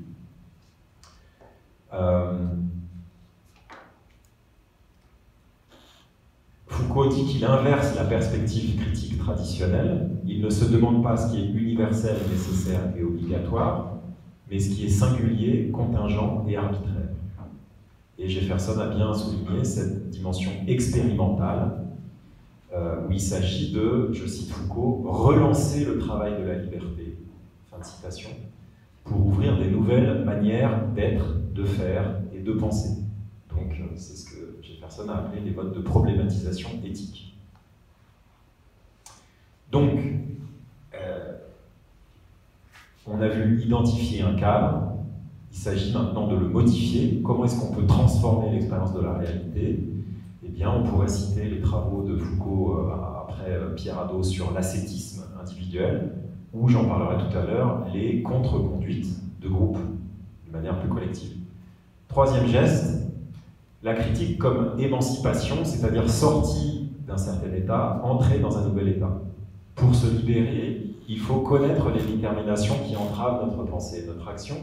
Foucault dit qu'il inverse la perspective critique traditionnelle. Il ne se demande pas ce qui est universel, nécessaire et obligatoire, mais ce qui est singulier, contingent et arbitraire. Et Jefferson a bien souligné cette dimension expérimentale, où il s'agit de, je cite Foucault, relancer le travail de la liberté, fin de citation, pour ouvrir des nouvelles manières d'être, de faire et de penser. Donc c'est ce que Jefferson a appelé les modes de problématisation éthique. Donc, on a vu identifier un cadre, il s'agit maintenant de le modifier. Comment est-ce qu'on peut transformer l'expérience de la réalité? Eh bien, on pourrait citer les travaux de Foucault après Pierre Hadot sur l'ascétisme individuel, ou j'en parlerai tout à l'heure, les contre-conduites de groupe, de manière plus collective. Troisième geste, la critique comme émancipation, c'est-à-dire sortie d'un certain état, entrer dans un nouvel état. Pour se libérer, il faut connaître les déterminations qui entravent notre pensée et notre action,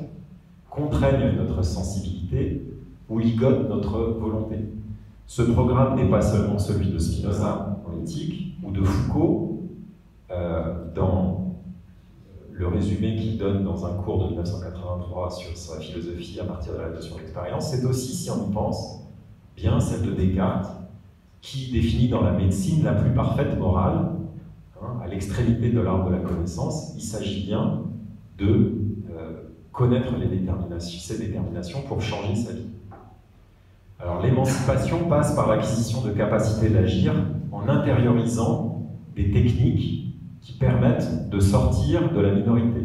contraignent notre sensibilité ou ligotent notre volonté. Ce programme n'est pas seulement celui de Spinoza en éthique ou de Foucault dans le résumé qu'il donne dans un cours de 1983 sur sa philosophie à partir de la notion d'expérience, c'est aussi, si on y pense, bien celle de Descartes qui définit dans la médecine la plus parfaite morale. À l'extrémité de l'arbre de la connaissance, il s'agit bien de connaître ces déterminations pour changer sa vie. Alors l'émancipation passe par l'acquisition de capacités d'agir en intériorisant des techniques qui permettent de sortir de la minorité.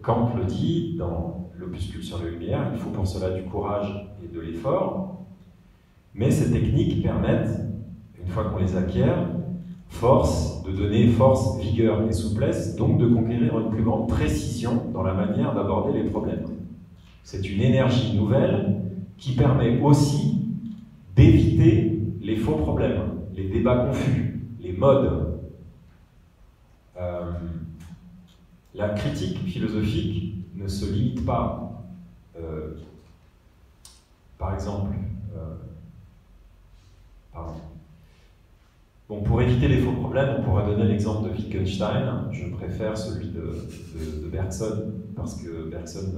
Kant le dit dans l'opuscule sur la lumière, il faut pour cela du courage et de l'effort, mais ces techniques permettent, une fois qu'on les acquiert, de donner force, vigueur et souplesse, donc de conquérir une plus grande précision dans la manière d'aborder les problèmes. C'est une énergie nouvelle qui permet aussi d'éviter les faux problèmes, les débats confus, les modes. La critique philosophique ne se limite pas, par exemple, Bon, pour éviter les faux problèmes, on pourrait donner l'exemple de Wittgenstein. Je préfère celui de Bergson, parce que Bergson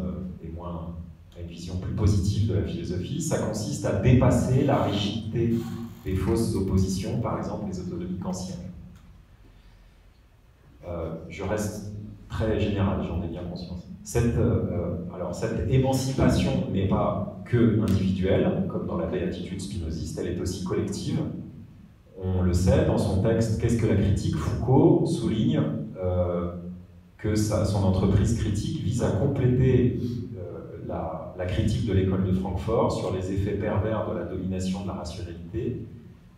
a une vision plus positive de la philosophie. Ça consiste à dépasser la rigidité des fausses oppositions, par exemple les autonomies kantiennes. Je reste très général, j'en ai bien conscience. Cette émancipation n'est pas que individuelle, comme dans la béatitude spinoziste, elle est aussi collective. On le sait, dans son texte « Qu'est-ce que la critique ?», Foucault souligne que son entreprise critique vise à compléter la critique de l'école de Francfort sur les effets pervers de la domination de la rationalité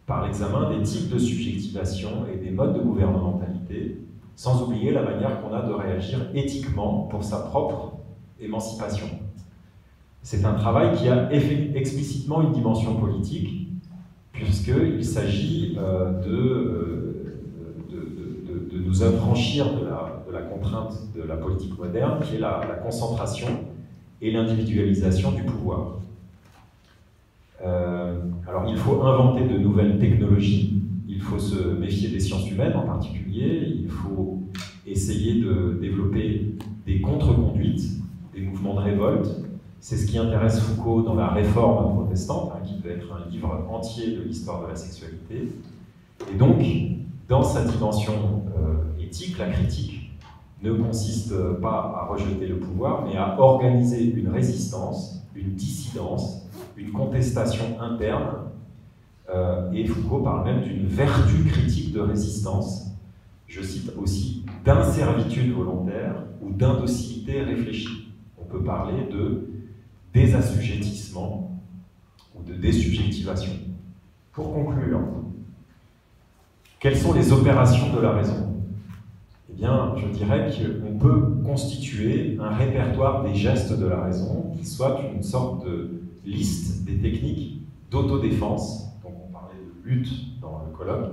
par l'examen des types de subjectivation et des modes de gouvernementalité, sans oublier la manière qu'on a de réagir éthiquement pour sa propre émancipation. C'est un travail qui a explicitement une dimension politique, puisqu'il s'agit de nous affranchir de la contrainte de la politique moderne, qui est la concentration et l'individualisation du pouvoir. Alors il faut inventer de nouvelles technologies, il faut se méfier des sciences humaines en particulier, il faut essayer de développer des contre-conduites, des mouvements de révolte. C'est ce qui intéresse Foucault dans la Réforme protestante, qui peut être un livre entier de l'histoire de la sexualité. Et donc, dans sa dimension éthique, la critique ne consiste pas à rejeter le pouvoir, mais à organiser une résistance, une dissidence, une contestation interne. Et Foucault parle même d'une vertu critique de résistance. Je cite aussi d'inservitude volontaire ou d'indocilité réfléchie. On peut parler de désassujettissement ou de désubjectivation. Pour conclure, quelles sont les opérations de la raison? Eh bien, je dirais qu'on peut constituer un répertoire des gestes de la raison qui soit une sorte de liste des techniques d'autodéfense. Donc on parlait de lutte dans le colloque,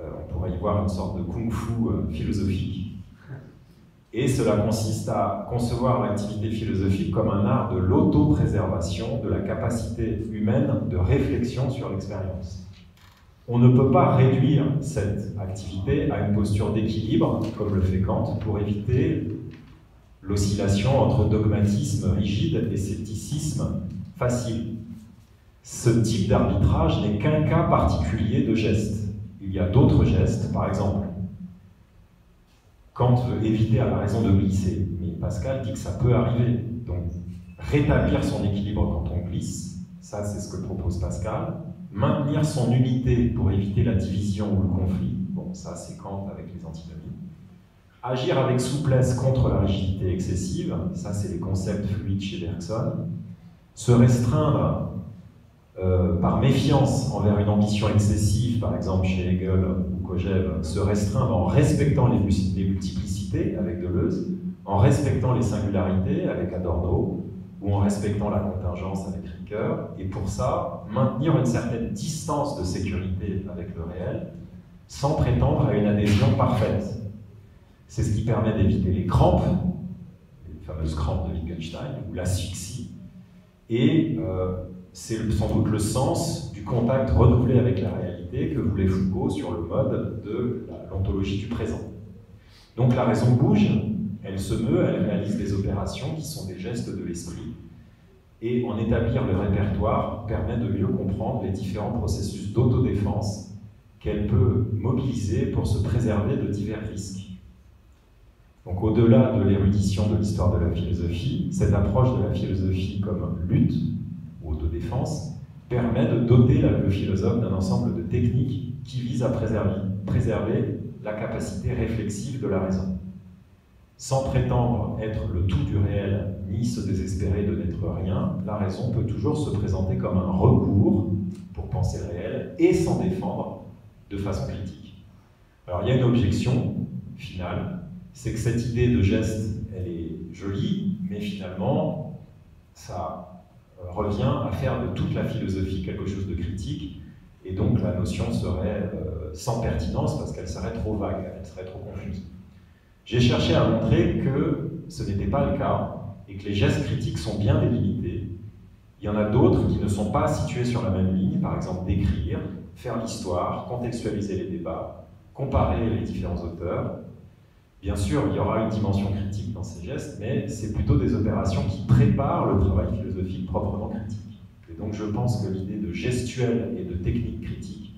on pourrait y voir une sorte de kung-fu philosophique. Et cela consiste à concevoir l'activité philosophique comme un art de l'autopréservation de la capacité humaine de réflexion sur l'expérience. On ne peut pas réduire cette activité à une posture d'équilibre, comme le fait Kant, pour éviter l'oscillation entre dogmatisme rigide et scepticisme facile. Ce type d'arbitrage n'est qu'un cas particulier de geste. Il y a d'autres gestes, par exemple, Kant veut éviter à la raison de glisser, mais Pascal dit que ça peut arriver. Donc, rétablir son équilibre quand on glisse, ça c'est ce que propose Pascal. Maintenir son unité pour éviter la division ou le conflit, bon, ça c'est Kant avec les antinomies. Agir avec souplesse contre la rigidité excessive, ça c'est les concepts fluides chez Bergson. Se restreindre par méfiance envers une ambition excessive, par exemple chez Hegel ou Kojève, se restreindre en respectant les multiplicités avec Deleuze, en respectant les singularités avec Adorno, ou en respectant la contingence avec Ricoeur, et pour ça, maintenir une certaine distance de sécurité avec le réel, sans prétendre à une adhésion parfaite. C'est ce qui permet d'éviter les crampes, les fameuses crampes de Wittgenstein, ou l'asphyxie, et c'est sans doute le sens du contact renouvelé avec la réalité que voulait Foucault sur le mode de l'ontologie du présent. Donc la raison bouge, elle se meut, elle réalise des opérations qui sont des gestes de l'esprit, et en établir le répertoire permet de mieux comprendre les différents processus d'autodéfense qu'elle peut mobiliser pour se préserver de divers risques. Donc au-delà de l'érudition de l'histoire de la philosophie, cette approche de la philosophie comme lutte, ou autodéfense, permet de doter le philosophe d'un ensemble de techniques qui visent à préserver la capacité réflexive de la raison. Sans prétendre être le tout du réel, ni se désespérer de n'être rien, la raison peut toujours se présenter comme un recours pour penser le réel et s'en défendre de façon critique. Alors il y a une objection finale, c'est que cette idée de geste, elle est jolie, mais finalement, ça revient à faire de toute la philosophie quelque chose de critique, et donc la notion serait sans pertinence parce qu'elle serait trop vague, elle serait trop confuse. J'ai cherché à montrer que ce n'était pas le cas, et que les gestes critiques sont bien délimités. Il y en a d'autres qui ne sont pas situés sur la même ligne, par exemple d'écrire, faire l'histoire, contextualiser les débats, comparer les différents auteurs. Bien sûr, il y aura une dimension critique dans ces gestes, mais c'est plutôt des opérations qui préparent le travail philosophique proprement critique. Et donc je pense que l'idée de gestuelle et de technique critique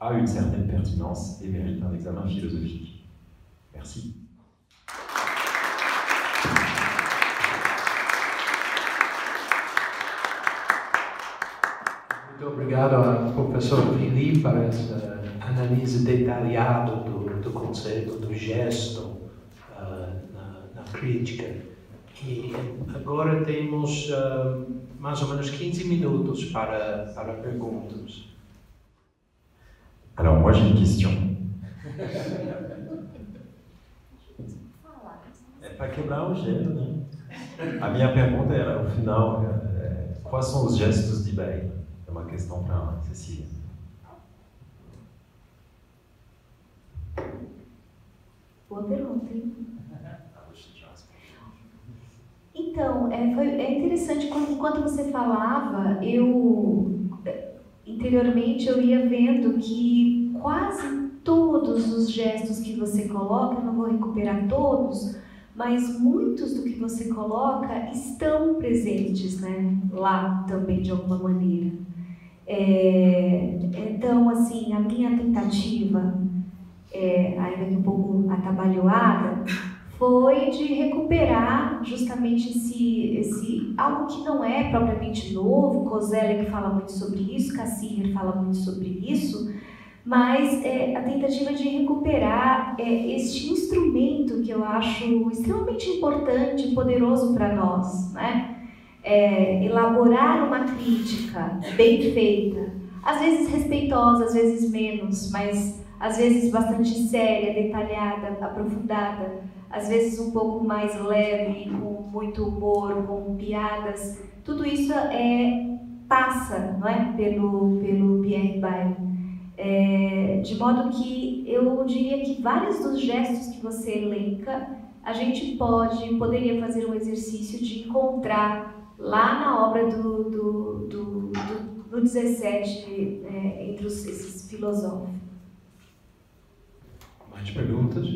a une certaine pertinence et mérite un examen philosophique. Merci.
Muito obrigado ao professor Filipe por essa análise detalhada do conceito do gesto na crítica. E agora temos mais ou menos 15 minutos para perguntas.
Alors moi j'ai une question. É para quebrar o gelo, né? A minha pergunta era, no final, quais são os gestos de Beyle? É uma questão para a Cecília.
Boa pergunta, hein? Então, é interessante, enquanto você falava, interiormente eu ia vendo que quase todos os gestos que você coloca, eu não vou recuperar todos, mas muitos do que você coloca estão presentes, né, lá também de alguma maneira. Então, assim, a minha tentativa, ainda que um pouco atabalhoada, foi de recuperar justamente esse algo que não é propriamente novo. Koselleck fala muito sobre isso, Cassirer fala muito sobre isso, mas a tentativa de recuperar este instrumento que eu acho extremamente importante e poderoso para nós, né? Elaborar uma crítica bem feita, às vezes respeitosa, às vezes menos, mas às vezes bastante séria, detalhada, aprofundada, às vezes um pouco mais leve, com muito humor, com piadas. Tudo isso passa, não é? pelo Pierre Beyle. De modo que eu diria que vários dos gestos que você elenca, a gente poderia fazer um exercício de encontrar lá na obra do 17, entre esses filósofos.
Mais perguntas?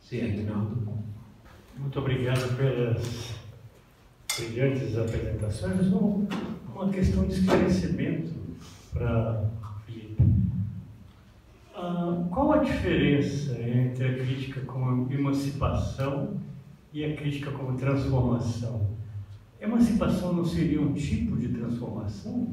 Sim, Aguinaldo.
Muito obrigado pelas brilhantes apresentações. Uma questão de esclarecimento para Filipe. Qual a diferença entre a crítica como emancipação e a crítica como transformação? Emancipação não seria um tipo de transformação?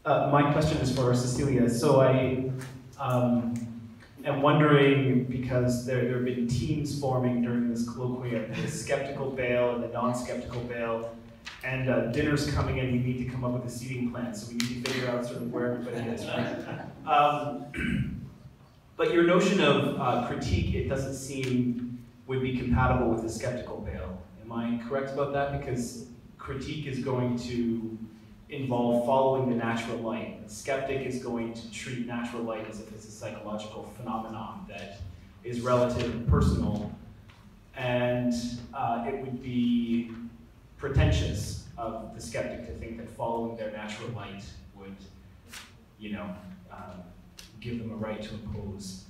My question is for Cecilia. So I am wondering, because there have been teams forming during this colloquium, the skeptical Beyle and the non-skeptical Beyle, and dinner's coming in, we need to come up with a seating plan, so we need to figure out sort of where everybody is, right? But your notion of critique, it doesn't seem would be compatible with the skeptical Beyle. Am I correct about that? Because critique is going to involve following the natural light. The skeptic is going to treat natural light as if it's a psychological phenomenon that is relative and personal, and it would be pretentious of the skeptic to think that following their natural light would, give them a right to impose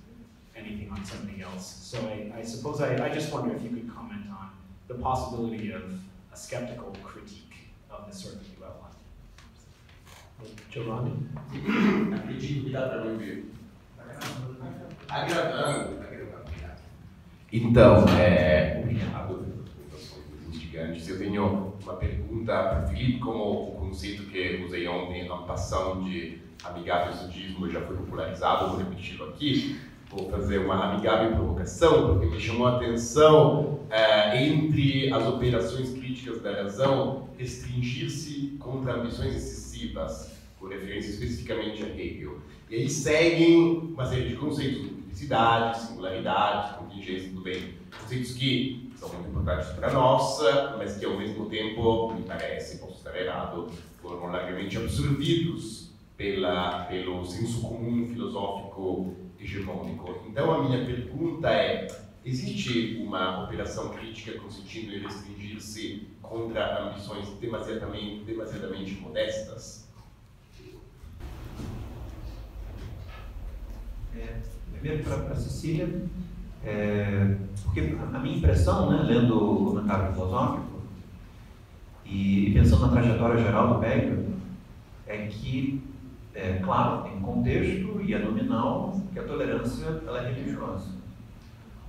anything on somebody else. So I suppose I just wonder if you could comment on the possibility of a skeptical critique of the sort that you outlined.
Giovanni?
A credibilità para não ver. Agravando. Então, obrigado pelas perguntas instigantes. Eu tenho uma pergunta para o Filipe, como o conceito que usei ontem, a ampliação de amigável sudismo já foi popularizado, vou repetir aqui. Vou fazer uma amigável provocação, porque me chamou a atenção entre as operações críticas da razão restringir-se contra ambições excessivas, com referência especificamente a Hegel. E aí seguem uma série de conceitos, multiplicidade, singularidade, contingência, tudo bem. Conceitos que são muito importantes para nós, mas que ao mesmo tempo, me parece, posso estar errado, foram largamente absorvidos pelo senso comum filosófico hegemônico. Então a minha pergunta é, existe uma operação crítica consistindo em restringir-se contra ambições demasiadamente modestas?
Primeiro para a Cecília, porque a minha impressão, né, lendo o comentário filosófico e pensando na trajetória geral do Beyle, é que, claro, tem um contexto e é nominal que a tolerância ela é religiosa.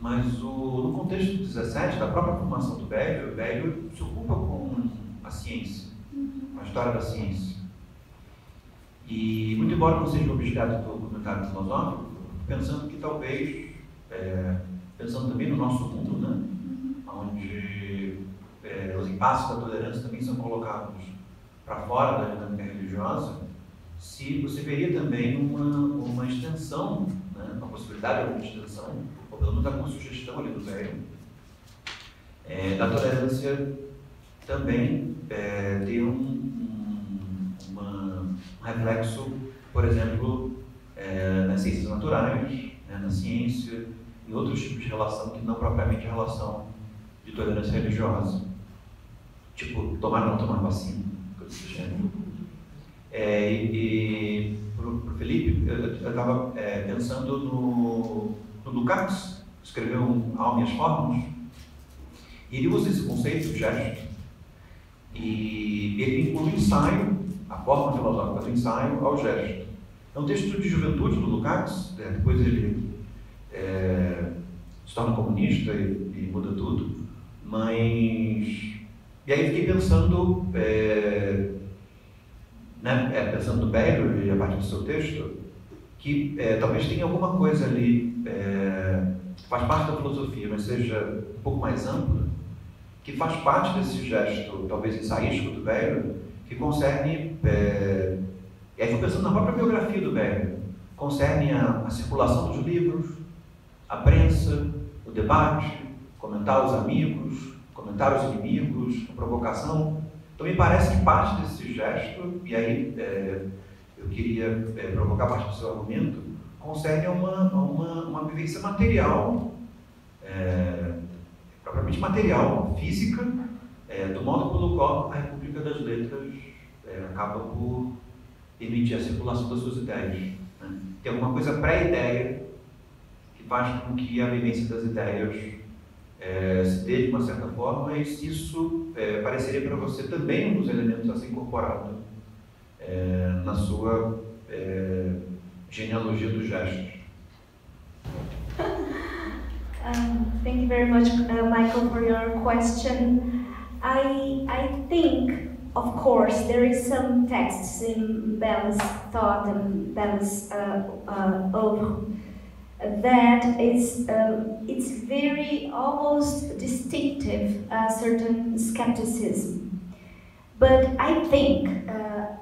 Mas no contexto do 17, da própria formação do Beyle, o Beyle se ocupa com a ciência. a história da ciência. E, muito embora não seja objeto do comentário filosófico, pensando que talvez, pensando também no nosso mundo, né, onde os impasses da tolerância também são colocados para fora da dinâmica religiosa, se você veria também uma extensão, né, uma possibilidade de uma extensão, ou pelo menos alguma sugestão ali do velho, da tolerância também ter um reflexo, por exemplo, nas ciências naturais, né, na ciência, e outros tipos de relação que não propriamente a relação de tolerância religiosa. Tipo, tomar ou não tomar vacina, coisa do gênero. E para o Felipe, eu estava pensando no Lukács, que escreveu Alma e as Formas, e ele usa esse conceito de gesto, e ele inclui o ensaio, a forma filosófica do ensaio ao gesto. É um texto de juventude do Lukács, depois ele se torna comunista e muda tudo, mas... E aí fiquei pensando, pensando no Berio e a partir do seu texto, que talvez tenha alguma coisa ali, faz parte da filosofia, mas seja um pouco mais ampla, que faz parte desse gesto, talvez ensaístico do Berio, que concerne, e aí estou pensando na própria biografia do Berio, concerne a circulação dos livros, a prensa, o debate, comentar os amigos, comentar os inimigos, a provocação. Então me parece que parte desse gesto, e aí eu queria provocar parte do seu argumento, concerne a uma vivência material, propriamente material, física, do modo pelo qual a República das Letras acaba por permitir a circulação das suas ideias. Né? Tem alguma coisa pré-ideia que faz com que a vivência das ideias se dê de uma certa forma, mas isso pareceria para você também um dos elementos a ser incorporado na sua genealogia dos gestos.
Thank you very much, Michael, for your question. I think, of course, there is some texts in Belle's thought and Belle's oeuvre that is it's very almost distinctive, certain skepticism. But I think,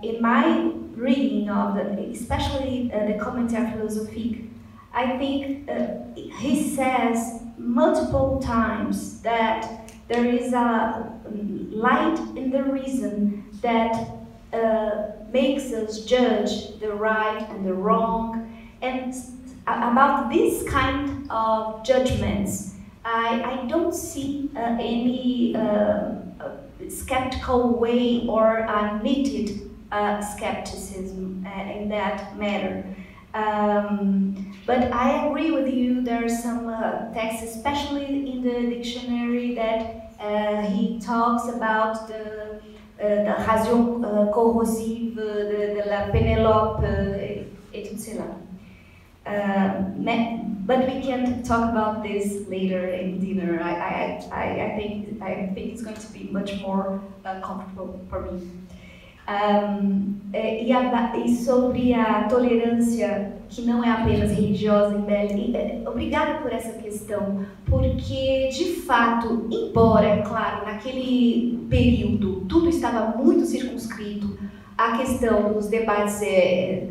in my reading of especially the Commentaire Philosophique, I think he says multiple times that there is a light in the reason that makes us judge the right and the wrong. And about this kind of judgments, I don't see any skeptical way or a knitted skepticism in that matter. But I agree with you, there are some texts, especially in the dictionary, that he talks about the raison corrosive de la Pénélope, etc. But we can talk about this later in dinner. I think it's going to be much more comfortable for me. E sobre a tolerância que não é apenas religiosa em Belle, obrigada por essa questão, porque de fato, embora, claro, naquele período tudo estava muito circunscrito à questão dos debates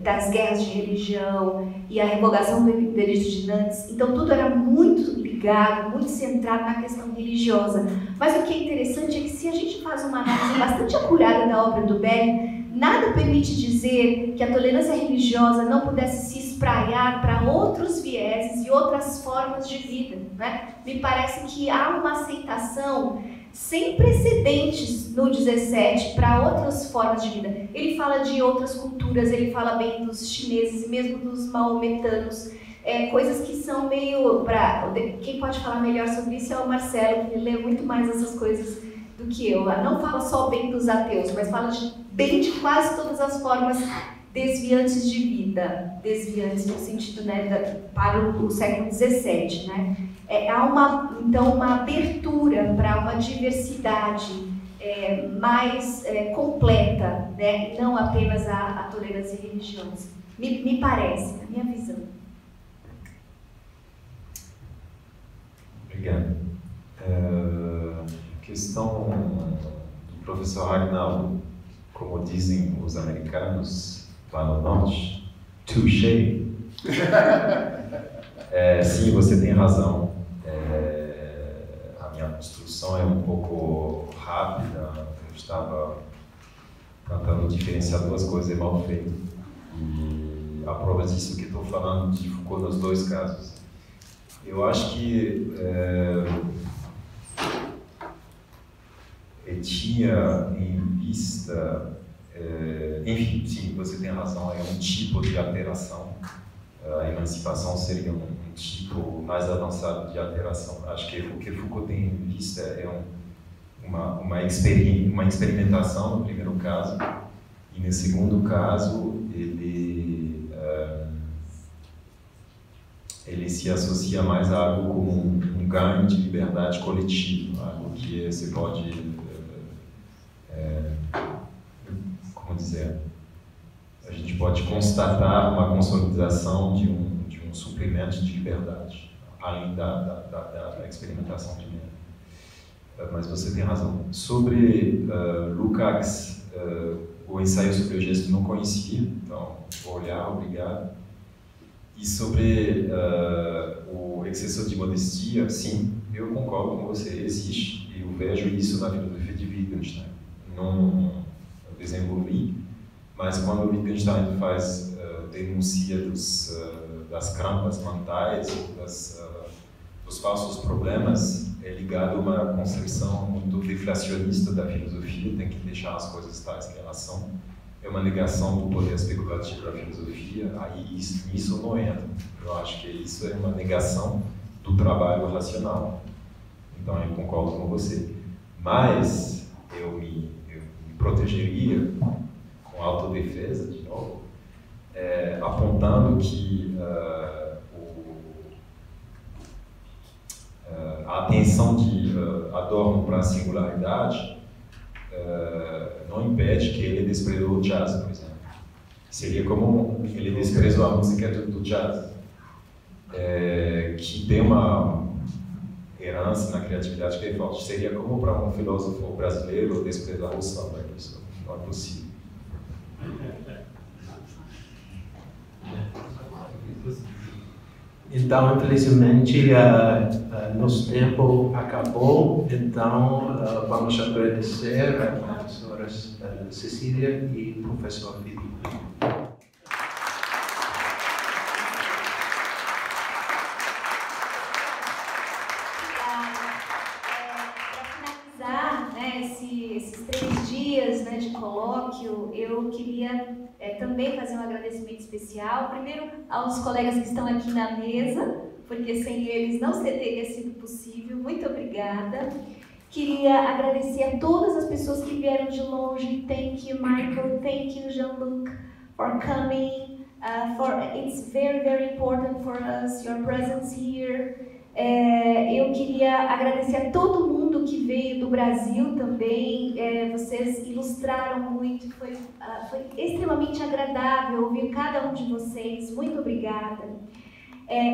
das guerras de religião e a revogação do edito de Nantes, então tudo era muito ligado, muito centrado na questão religiosa. Mas o que é interessante é que se a gente faz uma análise bastante acurada da obra do Belle, nada permite dizer que a tolerância religiosa não pudesse se espraiar para outros vieses e outras formas de vida, né? Me parece que há uma aceitação sem precedentes no 17 para outras formas de vida. Ele fala de outras culturas, ele fala bem dos chineses e mesmo dos maometanos, coisas que são meio... Quem pode falar melhor sobre isso é o Marcelo, que lê muito mais essas coisas do que eu. Não fala só bem dos ateus, mas fala bem de quase todas as formas desviantes de vida, desviantes no sentido, né, para o século XVII, né? Há então uma abertura para uma diversidade mais completa, né? Não apenas a tolerância em religiões. Me parece, a minha visão.
Obrigado. Questão do professor Agnaldo, como dizem os americanos lá no norte, touché. Sim, você tem razão. A minha construção é um pouco rápida. Eu estava tentando diferenciar duas coisas mal feitas. E a prova disso que estou falando de Foucault nos dois casos. Eu acho que ele tinha em vista, enfim, sim, você tem razão, é um tipo de alteração. A emancipação seria um tipo mais avançado de alteração. Acho que o que Foucault tem em vista é uma experimentação no primeiro caso, e no segundo caso ele se associa mais a algo como um ganho de liberdade coletivo, algo que você pode, como dizer, a gente pode constatar uma consolidação de um suprimento de liberdade, além da experimentação de medo. Mas você tem razão. Sobre Lukács, o ensaio sobre o gesto não conhecia, então vou olhar, obrigado. E sobre o excesso de modestia, sim, eu concordo com você, existe. Eu vejo isso na filosofia de Wittgenstein. Não desenvolvi, mas quando o Wittgenstein faz denúncia das crampas mentais, dos falsos problemas, é ligado a uma concepção muito deflacionista da filosofia, tem que deixar as coisas tais que elas são. É uma negação do poder especulativo da filosofia, aí isso não entra. Eu acho que isso é uma negação do trabalho racional. Então eu concordo com você. Mas eu me protegeria com autodefesa, de novo, apontando que a atenção de Adorno para a singularidade não impede que ele desprezou o jazz, por exemplo. Seria como ele desprezou a música do jazz, que tem uma herança na criatividade que é forte. Seria como para um filósofo brasileiro desprezar o samba. Isso não é possível.
Então, infelizmente, nosso tempo acabou, então vamos agradecer a professora Cecília e ao professor Filipe.
Para finalizar, né, esses 3 dias, né, de colóquio, eu queria também fazer um agradecimento especial, primeiro aos colegas que estão aqui na mesa, porque sem eles não teria sido possível. Muito obrigada. Queria agradecer a todas as pessoas que vieram de longe. Thank you, Michael. Thank you, Jean-Luc, for coming. It's very, very important for us, your presence here. Eu queria agradecer a todo mundo que veio do Brasil também. Vocês ilustraram muito, foi extremamente agradável ouvir cada um de vocês. Muito obrigada.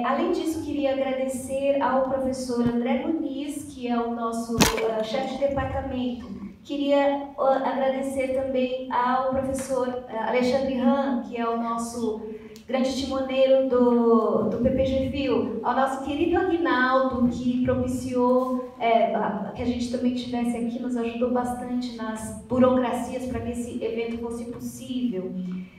Além disso, queria agradecer ao professor André Muniz, que é o nosso chefe de departamento. Queria agradecer também ao professor Alexandre Han, que é o nosso grande timoneiro do PPG-FIL, ao nosso querido Aguinaldo, que propiciou que a gente também estivesse aqui, nos ajudou bastante nas burocracias para que esse evento fosse possível.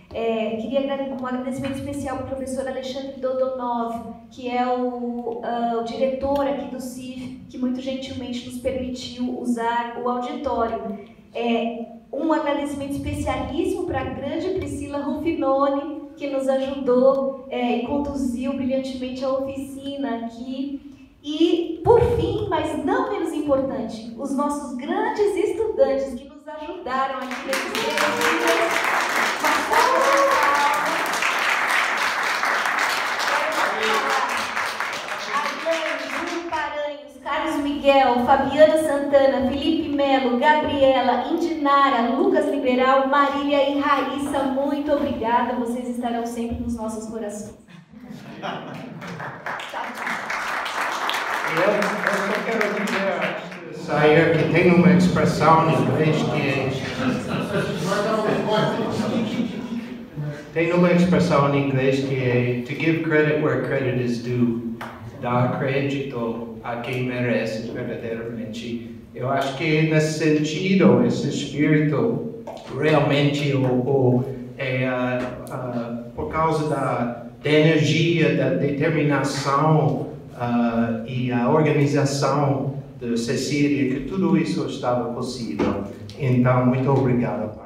Queria um agradecimento especial para o professor Alexandre Dodonov, que é o diretor aqui do CIF, que muito gentilmente nos permitiu usar o auditório. Um agradecimento especialíssimo para a grande Priscila Rufinoni, que nos ajudou e conduziu brilhantemente a oficina aqui. E, por fim, mas não menos importante, os nossos grandes estudantes que nos ajudaram aqui nesses 3 dias. Paranhos, Carlos Miguel, Fabiana Santana, Felipe Melo, Gabriela, Indinara, Lucas Liberal, Marília e Raíssa, muito obrigada. Vocês estarão sempre nos nossos corações.
Eu só quero dizer antes de sair que tem uma expressão em inglês que é to give credit where credit is due, dar crédito a quem merece verdadeiramente. Eu acho que nesse sentido, esse espírito realmente por causa da energia, da determinação e a organização de Cecília que tudo isso estava possível. Então, muito obrigado.